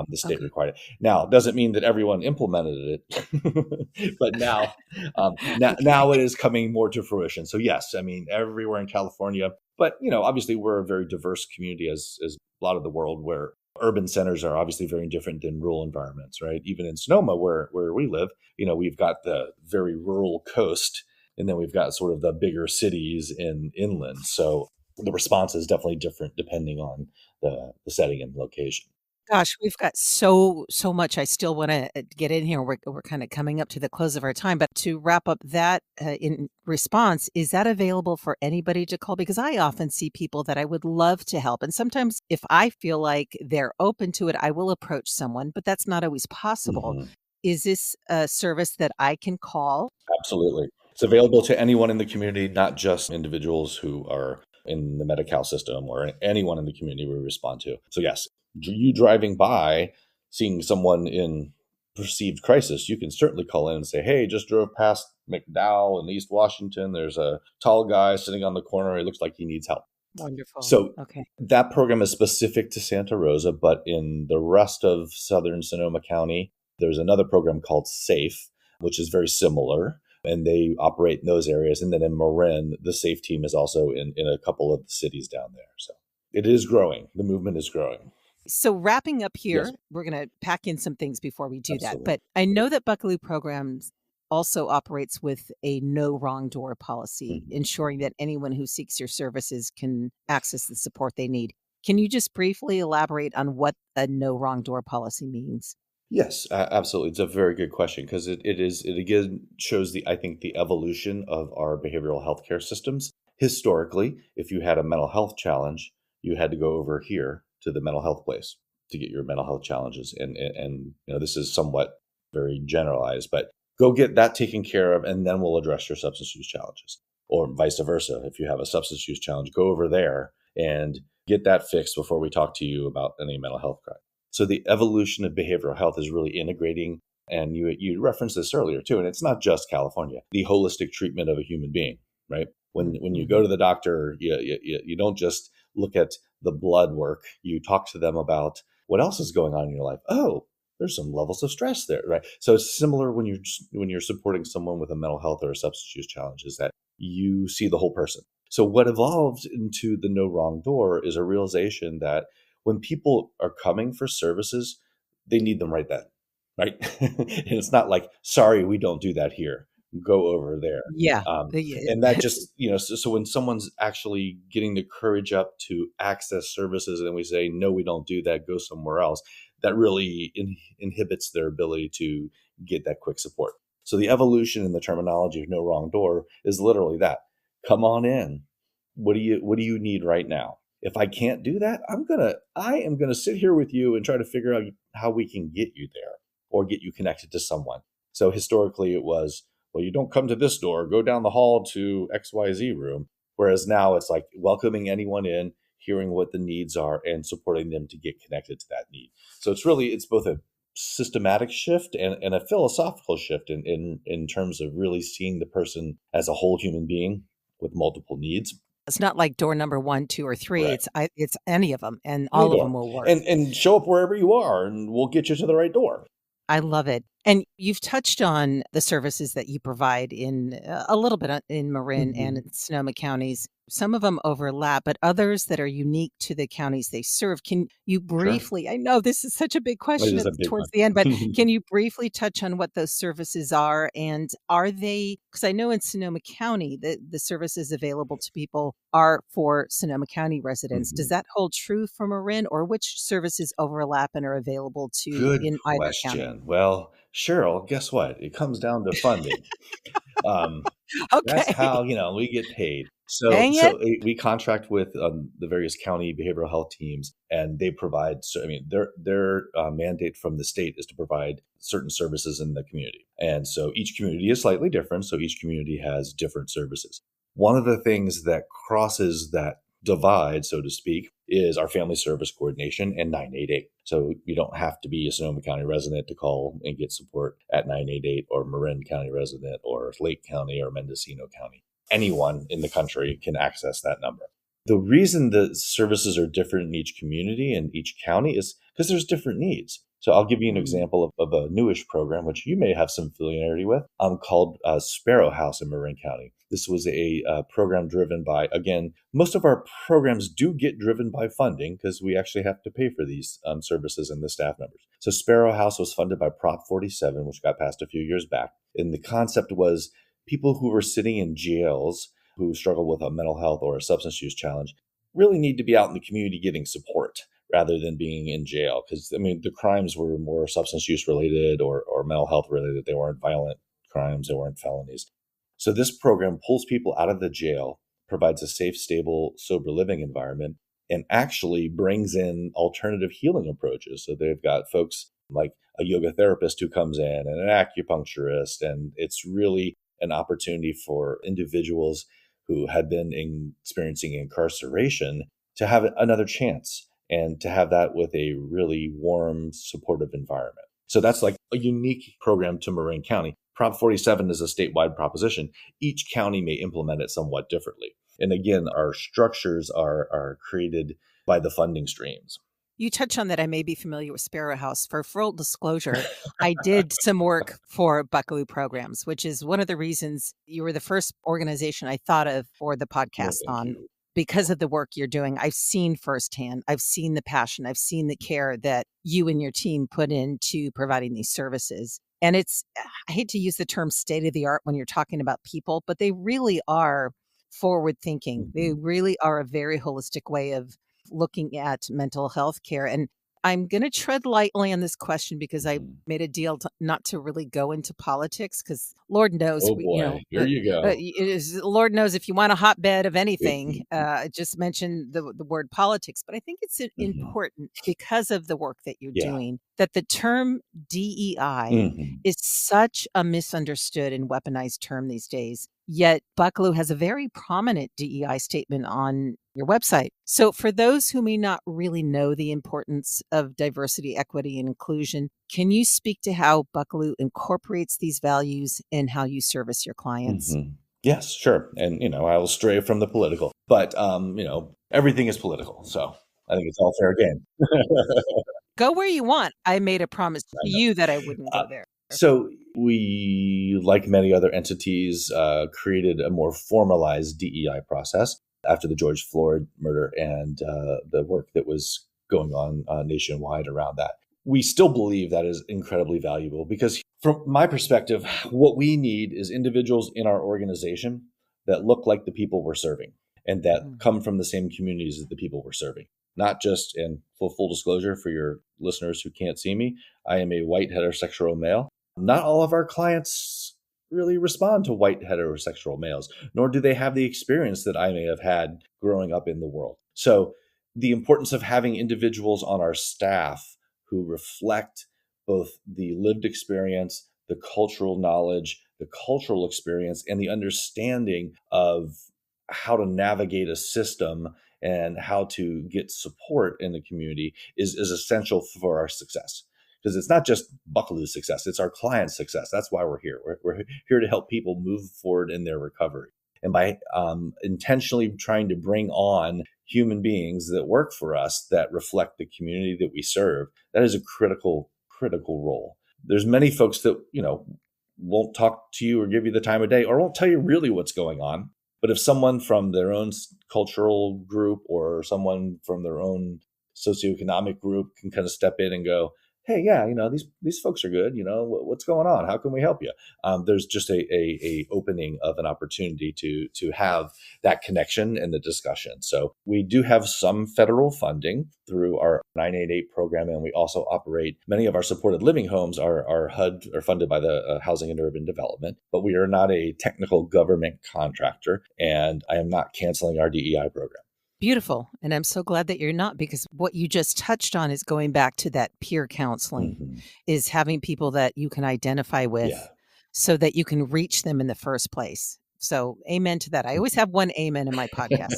Speaker 1: the state required it. Now, doesn't mean that everyone implemented it, but now it is coming more to fruition. So yes, I mean, everywhere in California, but obviously we're a very diverse community as a lot of the world where Urban centers are obviously very different than rural environments, right? Even in Sonoma, where we live, we've got the very rural coast, and then we've got sort of the bigger cities in inland. So the response is definitely different depending on the setting and location.
Speaker 13: Gosh, we've got so much I still want to get in here. We're kind of coming up to the close of our time, but to wrap up that in response, is that available for anybody to call? Because I often see people that I would love to help, and sometimes if I feel like they're open to it, I will approach someone, but that's not always possible.
Speaker 1: Mhm.
Speaker 13: Is this a service that I can call?
Speaker 1: Absolutely. It's available to anyone in the community, not just individuals who are in the Medi-Cal system or anyone in the community we respond to. So yes, you driving by, seeing someone in perceived crisis, you can certainly call in and say, hey, just drove past McDowell in East Washington. There's a tall guy sitting on the corner. It looks like he needs help.
Speaker 13: Wonderful.
Speaker 1: So
Speaker 13: okay.
Speaker 1: that program is specific to Santa Rosa, but in the rest of southern Sonoma County, there's another program called SAFE, which is very similar, and they operate in those areas. And then in Marin, the SAFE team is also in a couple of the cities down there. So it is growing. The movement is growing.
Speaker 13: So wrapping up here,
Speaker 1: Yes.
Speaker 13: we're going to pack in some things before we do
Speaker 1: Absolutely.
Speaker 13: that. But I know that Buckelew Programs also operates with a no wrong door policy,
Speaker 1: Mhm.
Speaker 13: ensuring that anyone who seeks your services can access the support they need. Can you just briefly elaborate on what a no wrong door policy means?
Speaker 1: Yes, absolutely. It's a very good question because it again shows I think the evolution of our behavioral healthcare systems. Historically, if you had a mental health challenge, you had to go over here to the mental health place to get your mental health challenges. And this is somewhat very generalized, but go get that taken care of, and then we'll address your substance use challenges. Or vice versa. If you have a substance use challenge, go over there and get that fixed before we talk to you about any mental health crime. So the evolution of behavioral health is really integrating, and you referenced this earlier too, and it's not just California, the holistic treatment of a human being, right? When you go to the doctor, you don't just look at the blood work, you talk to them about what else is going on in your life. Oh, there's some levels of stress there, right? So it's similar when you're supporting someone with a mental health or a substance use challenge, is that you see the whole person. So what evolved into the no wrong door is a realization that when people are coming for services, they need them right then, right? And it's not like, sorry, we don't do that here. Go over there.
Speaker 13: Yeah.
Speaker 1: And that just, so when someone's actually getting the courage up to access services and we say, no, we don't do that, go somewhere else, that really inhibits their ability to get that quick support. So the evolution in the terminology of no wrong door is literally that. Come on in. What do you need right now? If I can't do that, I am gonna sit here with you and try to figure out how we can get you there or get you connected to someone. So historically it was, well, you don't come to this door, go down the hall to XYZ room. Whereas now it's like welcoming anyone in, hearing what the needs are, and supporting them to get connected to that need. So it's both a systematic shift and a philosophical shift in terms of really seeing the person as a whole human being with multiple needs.
Speaker 13: It's not like door number 1, 2, or 3.
Speaker 1: Right.
Speaker 13: It's any of them, and all of them will work.
Speaker 1: And show up wherever you are, and we'll get you to the right door.
Speaker 13: I love it. And you've touched on the services that you provide in a little bit in Marin and in Sonoma counties. Some of them overlap, but others that are unique to the counties they serve. Can you briefly, I know this is such a big question towards the end, but can you briefly touch on what those services are? And are they, because I know in Sonoma County, the services available to people are for Sonoma County residents. Does that hold true for Marin, or which services overlap and are available to in either county?
Speaker 1: Well, Cheryl, guess what? It comes down to funding. That's how, we get paid. So we contract with the various county behavioral health teams, and they provide. So I mean, their mandate from the state is to provide certain services in the community, and so each community is slightly different. So each community has different services. One of the things that crosses that divide, so to speak, is our family service coordination and 988. So you don't have to be a Sonoma County resident to call and get support at 988, or Marin County resident, or Lake County, or Mendocino County. Anyone in the country can access that number. The reason the services are different in each community and each county is because there's different needs. So I'll give you an example of a newish program, which you may have some familiarity with, called Sparrow House in Marin County. This was a program driven by, again, most of our programs do get driven by funding because we actually have to pay for these services and the staff members. So Sparrow House was funded by Prop 47, which got passed a few years back. And the concept was people who were sitting in jails who struggle with a mental health or a substance use challenge really need to be out in the community getting support rather than being in jail. Because, I mean, the crimes were more substance use related or mental health related. They weren't violent crimes. They weren't felonies. So this program pulls people out of the jail, provides a safe, stable, sober living environment, and actually brings in alternative healing approaches. So they've got folks like a yoga therapist who comes in and an acupuncturist, and it's really an opportunity for individuals who had been experiencing incarceration to have another chance and to have that with a really warm, supportive environment. So that's like a unique program to Marin County. Prop 47 is a statewide proposition. Each county may implement it somewhat differently. And again, our structures are created by the funding streams.
Speaker 13: You touch on that. I may be familiar with Sparrow House. For full disclosure, I did some work for Buckelew Programs, which is one of the reasons you were the first organization I thought of for the Podcasthon. Because of the work you're doing, I've seen firsthand, I've seen the passion, I've seen the care that you and your team put into providing these services. And it's, I hate to use the term state of the art when you're talking about people, but they really are forward thinking. They really are a very holistic way of looking at mental health care. And I'm going to tread lightly on this question because I made a deal not to really go into politics because Lord knows,
Speaker 1: Here you go.
Speaker 13: Lord knows if you want a hotbed of anything, just mention the word politics. But I think it's important because of the work that you're doing, that the term DEI is such a misunderstood and weaponized term these days. Yet Buckelew has a very prominent DEI statement on your website. So for those who may not really know the importance of diversity, equity, and inclusion, can you speak to how Buckelew incorporates these values in how you service your clients?
Speaker 1: Yes, sure. And, I will stray from the political, but, everything is political. So I think it's all fair game.
Speaker 13: Go where you want. I made a promise to you that I wouldn't go there.
Speaker 1: So we, like many other entities, created a more formalized DEI process after the George Floyd murder and the work that was going on nationwide around that. We still believe that is incredibly valuable because from my perspective, what we need is individuals in our organization that look like the people we're serving and that come from the same communities as the people we're serving. Not just, in full disclosure for your listeners who can't see me, I am a white heterosexual male. Not all of our clients really respond to white heterosexual males, nor do they have the experience that I may have had growing up in the world. So the importance of having individuals on our staff who reflect both the lived experience, the cultural knowledge, the cultural experience, and the understanding of how to navigate a system and how to get support in the community is essential for our success. Because it's not just Buckelew's success, it's our client's success. That's why we're here. We're here to help people move forward in their recovery. And by intentionally trying to bring on human beings that work for us that reflect the community that we serve, that is a critical role. There's many folks that, won't talk to you or give you the time of day or won't tell you really what's going on. But if someone from their own cultural group or someone from their own socioeconomic group can kind of step in and go, hey, yeah, these folks are good. What's going on? How can we help you? There's just a opening of an opportunity to have that connection and the discussion. So we do have some federal funding through our 988 program, and we also operate many of our supported living homes are HUD or funded by the Housing and Urban Development, but we are not a technical government contractor, and I am not canceling our DEI program.
Speaker 13: Beautiful. And I'm so glad that you're not, because what you just touched on is going back to that peer counseling, is having people that you can identify with so that you can reach them in the first place. So amen to that. I always have one amen in my podcast.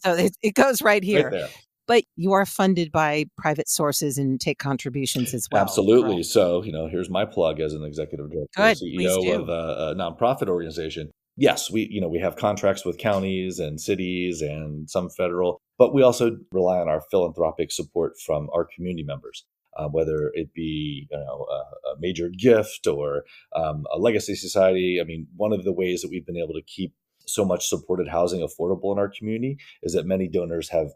Speaker 13: So it goes right here. Right, but you are funded by private sources and take contributions as well.
Speaker 1: Absolutely. Right? So, here's my plug as an executive director, CEO of a nonprofit organization. Yes, we have contracts with counties and cities and some federal, but we also rely on our philanthropic support from our community members, whether it be a major gift or a legacy society. I mean, one of the ways that we've been able to keep so much supported housing affordable in our community is that many donors have,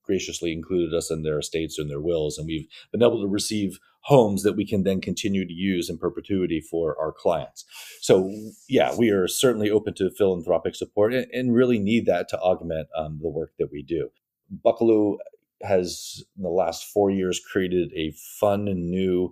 Speaker 1: graciously included us in their estates and their wills. And we've been able to receive homes that we can then continue to use in perpetuity for our clients. So yeah, we are certainly open to philanthropic support and really need that to augment the work that we do. Buckelew has, in the last 4 years, created a fun and new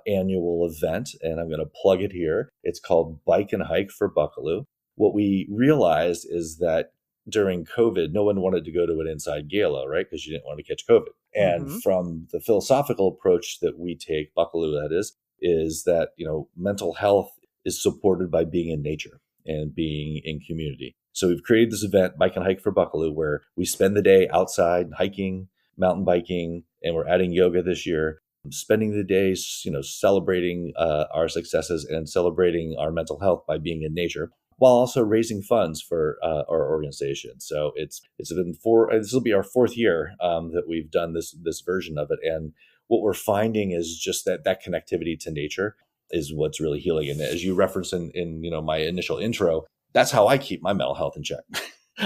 Speaker 1: annual event, and I'm going to plug it here. It's called Bike and Hike for Buckelew. What we realized is that during COVID, no one wanted to go to an inside gala, right? Because you didn't want to catch COVID. And from the philosophical approach that we take, Buckelew that is that, mental health is supported by being in nature and being in community. So we've created this event, Bike and Hike for Buckelew, where we spend the day outside hiking, mountain biking, and we're adding yoga this year, spending the days, celebrating our successes and celebrating our mental health by being in nature, while also raising funds for our organization. So it's been this will be our 4th year that we've done this version of it. And what we're finding is just that connectivity to nature is what's really healing. And as you referenced in my initial intro, that's how I keep my mental health in check.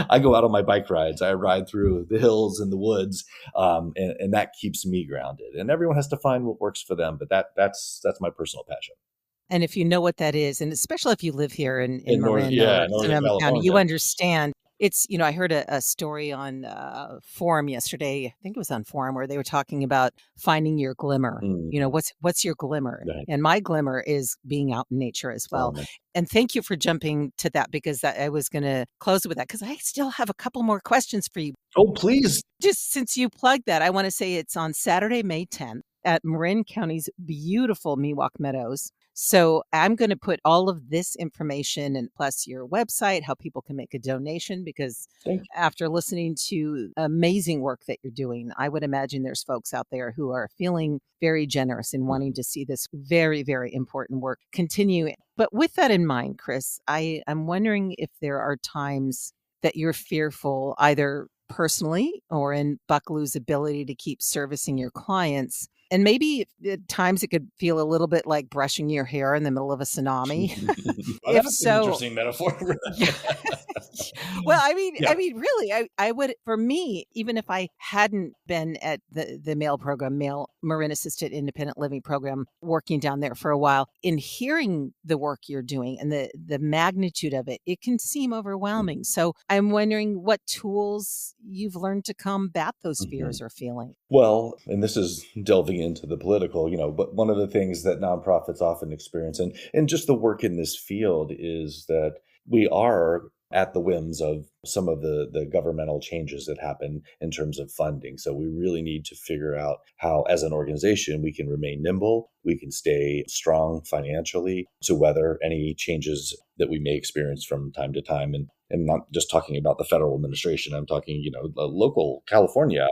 Speaker 1: I go out on my bike rides. I ride through the hills and the woods, and that keeps me grounded. And everyone has to find what works for them, but that's my personal passion.
Speaker 13: And if you know what that is, and especially if you live here in Marin,
Speaker 1: Northern
Speaker 13: Sonoma County, you
Speaker 1: California.
Speaker 13: Understand. It's, I heard a story on Forum yesterday. I think it was on Forum where they were talking about finding your glimmer. What's your glimmer?
Speaker 1: Right.
Speaker 13: And my glimmer is being out in nature as well. And thank you for jumping to that, because I was going to close with that, because I still have a couple more questions for you.
Speaker 1: Oh, please.
Speaker 13: Just since you plugged that, I want to say it's on Saturday, May 10th at Marin County's beautiful Miwok Meadows. So I'm going to put all of this information and plus your website, how people can make a donation, because after listening to amazing work that you're doing, I would imagine there's folks out there who are feeling very generous in wanting to see this very, very important work continue. But with that in mind, Chris, I'm wondering if there are times that you're fearful, either personally or in Buckelew's ability to keep servicing your clients. And maybe at times it could feel a little bit like brushing your hair in the middle of a tsunami.
Speaker 1: That's an interesting metaphor.
Speaker 13: Well, I mean, really, I would, for me, even if I hadn't been at the male Marin Assisted Independent Living program, working down there for a while, in hearing the work you're doing and the magnitude of it, it can seem overwhelming. So I'm wondering what tools you've learned to combat those fears or feelings.
Speaker 1: Well, and this is delving into the political, but one of the things that nonprofits often experience and just the work in this field is that we are at the whims of some of the governmental changes that happen in terms of funding. So we really need to figure out how, as an organization, we can remain nimble, we can stay strong financially to weather any changes that we may experience from time to time. And not just talking about the federal administration, I'm talking, local California.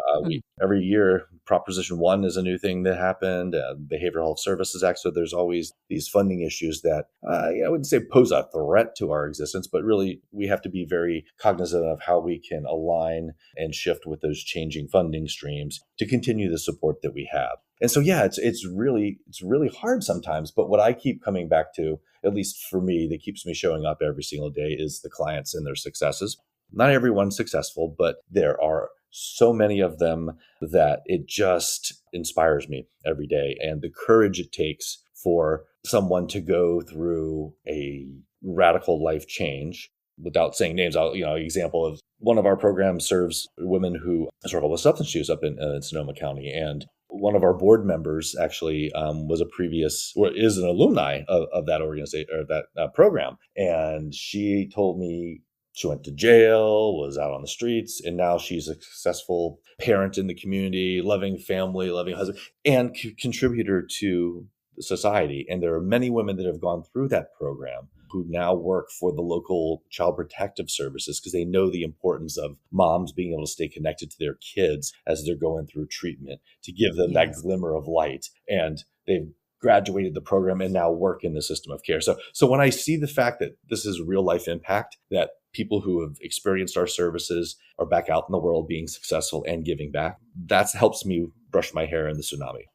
Speaker 1: Every year, Proposition 1 is a new thing that happened, Behavioral Health Services Act. So there's always these funding issues that I wouldn't say pose a threat to our existence, but really we have to be very cognizant of how we can align and shift with those changing funding streams to continue the support that we have. And so, it's really hard sometimes. But what I keep coming back to, at least for me, that keeps me showing up every single day is the clients and their successes. Not everyone's successful, but there are so many of them that it just inspires me every day. And the courage it takes for someone to go through a radical life change. Without saying names, example of one of our programs serves women who struggle with substance use up in Sonoma County. And one of our board members actually is an alumni of that organization or that program. And she told me she went to jail, was out on the streets, and now she's a successful parent in the community, loving family, loving husband, and contributor to society. And there are many women that have gone through that program who now work for the local child protective services because they know the importance of moms being able to stay connected to their kids as they're going through treatment, to give them that glimmer of light. And they've graduated the program and now work in the system of care. So when I see the fact that this is real life impact, that people who have experienced our services are back out in the world being successful and giving back, that helps me brush my hair in the tsunami.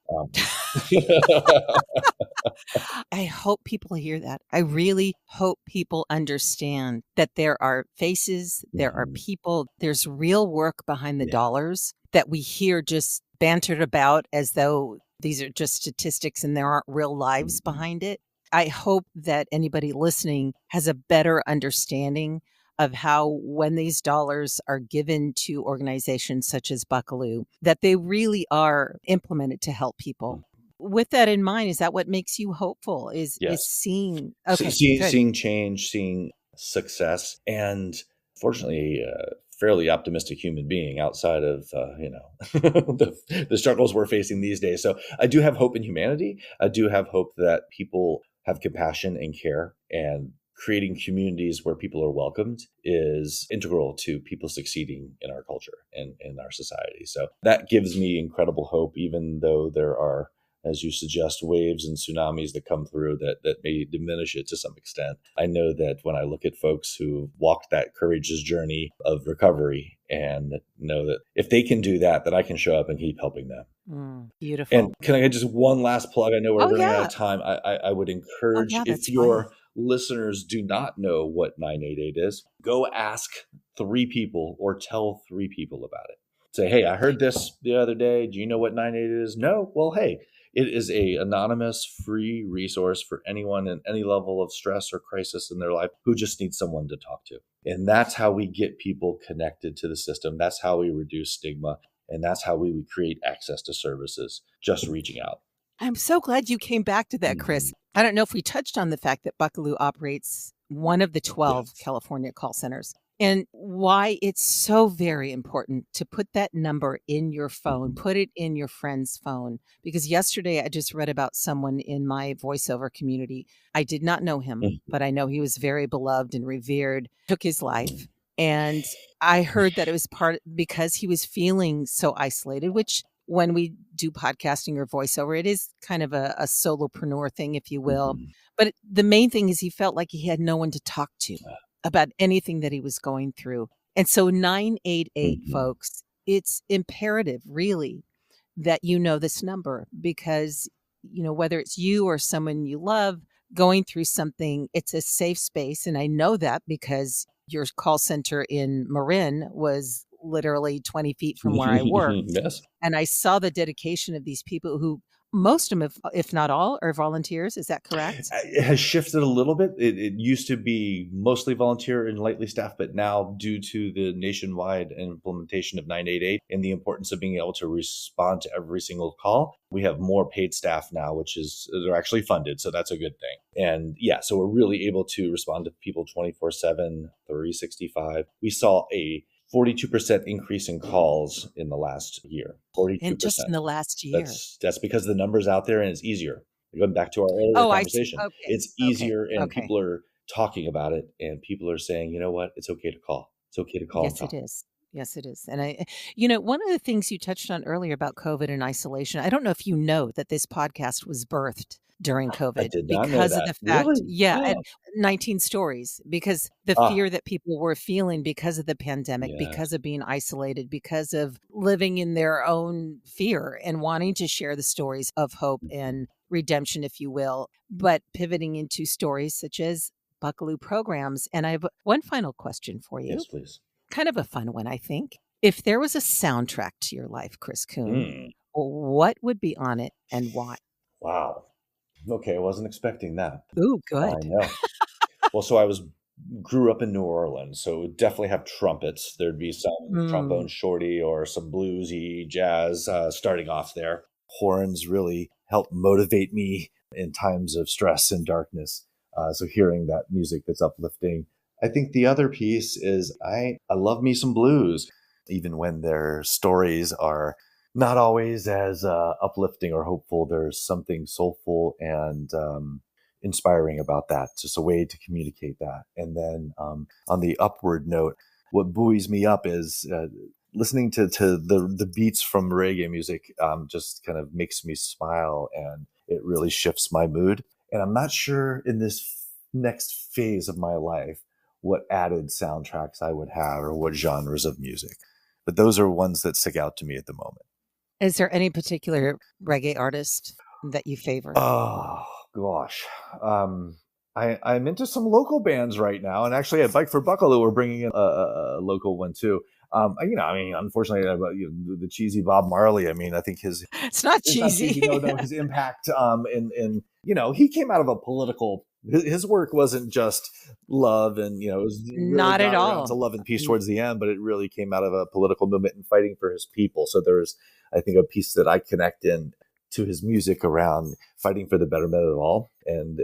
Speaker 13: I hope people hear that. I really hope people understand that there are faces, there are people, there's real work behind the dollars that we hear just bantered about as though these are just statistics and there aren't real lives behind it. I hope that anybody listening has a better understanding of how when these dollars are given to organizations such as Buckelew, that they really are implemented to help people. With that in mind, is that what makes you hopeful? Is seeing
Speaker 1: seeing change, seeing success, and fortunately, fairly optimistic human being outside of the struggles we're facing these days. So I do have hope in humanity. I do have hope that people have compassion and care, and creating communities where people are welcomed is integral to people succeeding in our culture and in our society. So that gives me incredible hope, even though there are, as you suggest, waves and tsunamis that come through that may diminish it to some extent. I know that when I look at folks who walked that courageous journey of recovery and know that if they can do that, then I can show up and keep helping them.
Speaker 13: Beautiful.
Speaker 1: And can I get just one last plug? I know we're running out of time. I would encourage, if your listeners do not know what 988 is, go ask 3 people or tell 3 people about it. Say, hey, I heard this the other day. Do you know what 988 is? No? Well, hey, it is a anonymous, free resource for anyone in any level of stress or crisis in their life who just needs someone to talk to. And that's how we get people connected to the system. That's how we reduce stigma. And that's how we would create access to services, just reaching out.
Speaker 13: I'm so glad you came back to that, Chris. I don't know if we touched on the fact that Buckelew operates one of the 12 California call centers, and why it's so very important to put that number in your phone, put it in your friend's phone. Because yesterday I just read about someone in my voiceover community. I did not know him, but I know he was very beloved and revered, took his life. And I heard that it was because he was feeling so isolated, which when we do podcasting or voiceover, it is kind of a solopreneur thing, if you will. But the main thing is he felt like he had no one to talk to about anything that he was going through. And so 988, folks, it's imperative really that you know this number, because, you know, whether it's you or someone you love going through something, it's a safe space. And I know that because your call center in Marin was literally 20 feet from where I work.
Speaker 1: Yes.
Speaker 13: And I saw the dedication of these people who, most of them, if not all, are volunteers. Is that correct?
Speaker 1: It has shifted a little bit. It used to be mostly volunteer and lightly staffed, but now due to the nationwide implementation of 988 and the importance of being able to respond to every single call, we have more paid staff now, they're actually funded. So that's a good thing. And so we're really able to respond to people 24/7, 365. We saw a 42% increase in calls in the last year. 42%.
Speaker 13: And just in the last year.
Speaker 1: That's because the number's out there and it's easier. Going back to our earlier conversation, it's easier and people are talking about it and people are saying, you know what, it's okay to call. It's okay to call.
Speaker 13: Yes, it is. Yes, it is. And one of the things you touched on earlier about COVID and isolation, I don't know if you know that this podcast was birthed during COVID because of the fact, at 19 stories, because the fear that people were feeling because of the pandemic, because of being isolated, because of living in their own fear and wanting to share the stories of hope and redemption, if you will, but pivoting into stories such as Buckelew Programs. And I have one final question for you.
Speaker 1: Yes, please.
Speaker 13: Kind of a fun one, I think. If there was a soundtrack to your life, Chris Kuhn, what would be on it and why?
Speaker 1: Wow. Okay, I wasn't expecting that.
Speaker 13: Ooh, good.
Speaker 1: I know. Well, so I grew up in New Orleans, so it would definitely have trumpets. There'd be some trombone shorty or some bluesy jazz starting off there. Horns really help motivate me in times of stress and darkness. So hearing that music that's uplifting. I think the other piece is I love me some blues, even when their stories are not always as uplifting or hopeful. There's something soulful and inspiring about that. Just a way to communicate that. And then on the upward note, what buoys me up is listening to the beats from reggae music just kind of makes me smile, and it really shifts my mood. And I'm not sure in this next phase of my life what added soundtracks I would have or what genres of music. But those are ones that stick out to me at the moment.
Speaker 13: Is there any particular reggae artist that you favor?
Speaker 1: Oh,
Speaker 4: gosh. I'm into some local bands right now, and actually at Bike for Buckelew, we're bringing in a local one too. Unfortunately, the cheesy Bob Marley. I mean, I think
Speaker 13: it's not cheesy.
Speaker 4: His impact. He came out of a political. His work wasn't just love, and it was really
Speaker 13: not at all
Speaker 4: to love and peace towards the end, but it really came out of a political movement and fighting for his people. So there's, I think, a piece that I connect in to his music around fighting for the betterment of all. And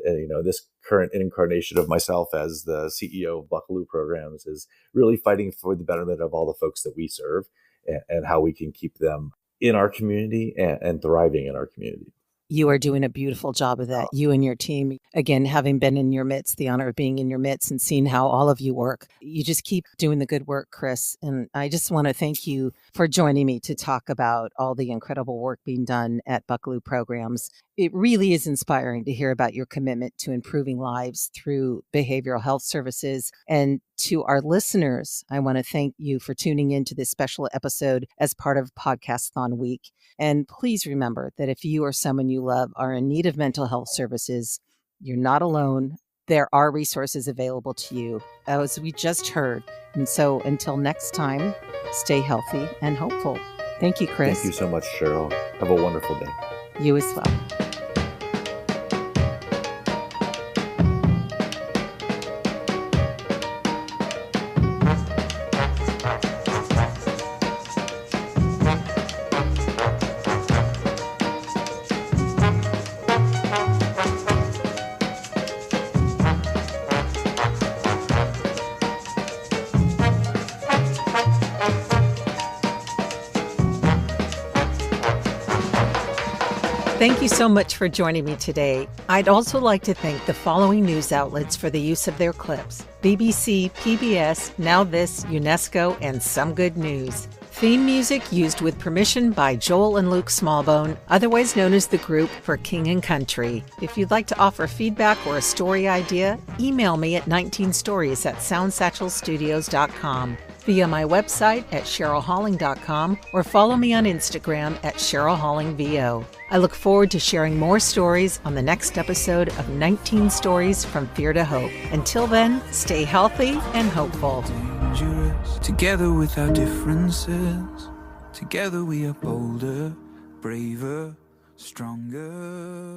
Speaker 4: this current incarnation of myself as the CEO of Buckelew Programs is really fighting for the betterment of all the folks that we serve and how we can keep them in our community and thriving in our community.
Speaker 13: You are doing a beautiful job of that, you and your team. Again, having been in your midst, the honor of being in your midst and seeing how all of you work. You just keep doing the good work, Chris. And I just want to thank you for joining me to talk about all the incredible work being done at Buckelew Programs. It really is inspiring to hear about your commitment to improving lives through behavioral health services. And to our listeners, I want to thank you for tuning into this special episode as part of Podcasthon Week. And please remember that if you or someone you love are in need of mental health services, you're not alone. There are resources available to you, as we just heard. And so until next time, stay healthy and hopeful. Thank you, Chris.
Speaker 4: Thank you so much, Cheryl. Have a wonderful day.
Speaker 13: You as well. Thank you so much for joining me today. I'd also like to thank the following news outlets for the use of their clips: BBC, PBS, Now This, UNESCO, and Some Good News. Theme music used with permission by Joel and Luke Smallbone, otherwise known as the group for King and Country. If you'd like to offer feedback or a story idea, email me at 19stories@soundsatchelstudios.com, via my website at cherylhalling.com, or follow me on Instagram at cherylhallingvo. I look forward to sharing more stories on the next episode of 19 Stories from Fear to Hope. Until then, stay healthy and hopeful.
Speaker 12: Together with our differences, together we are bolder, braver, stronger.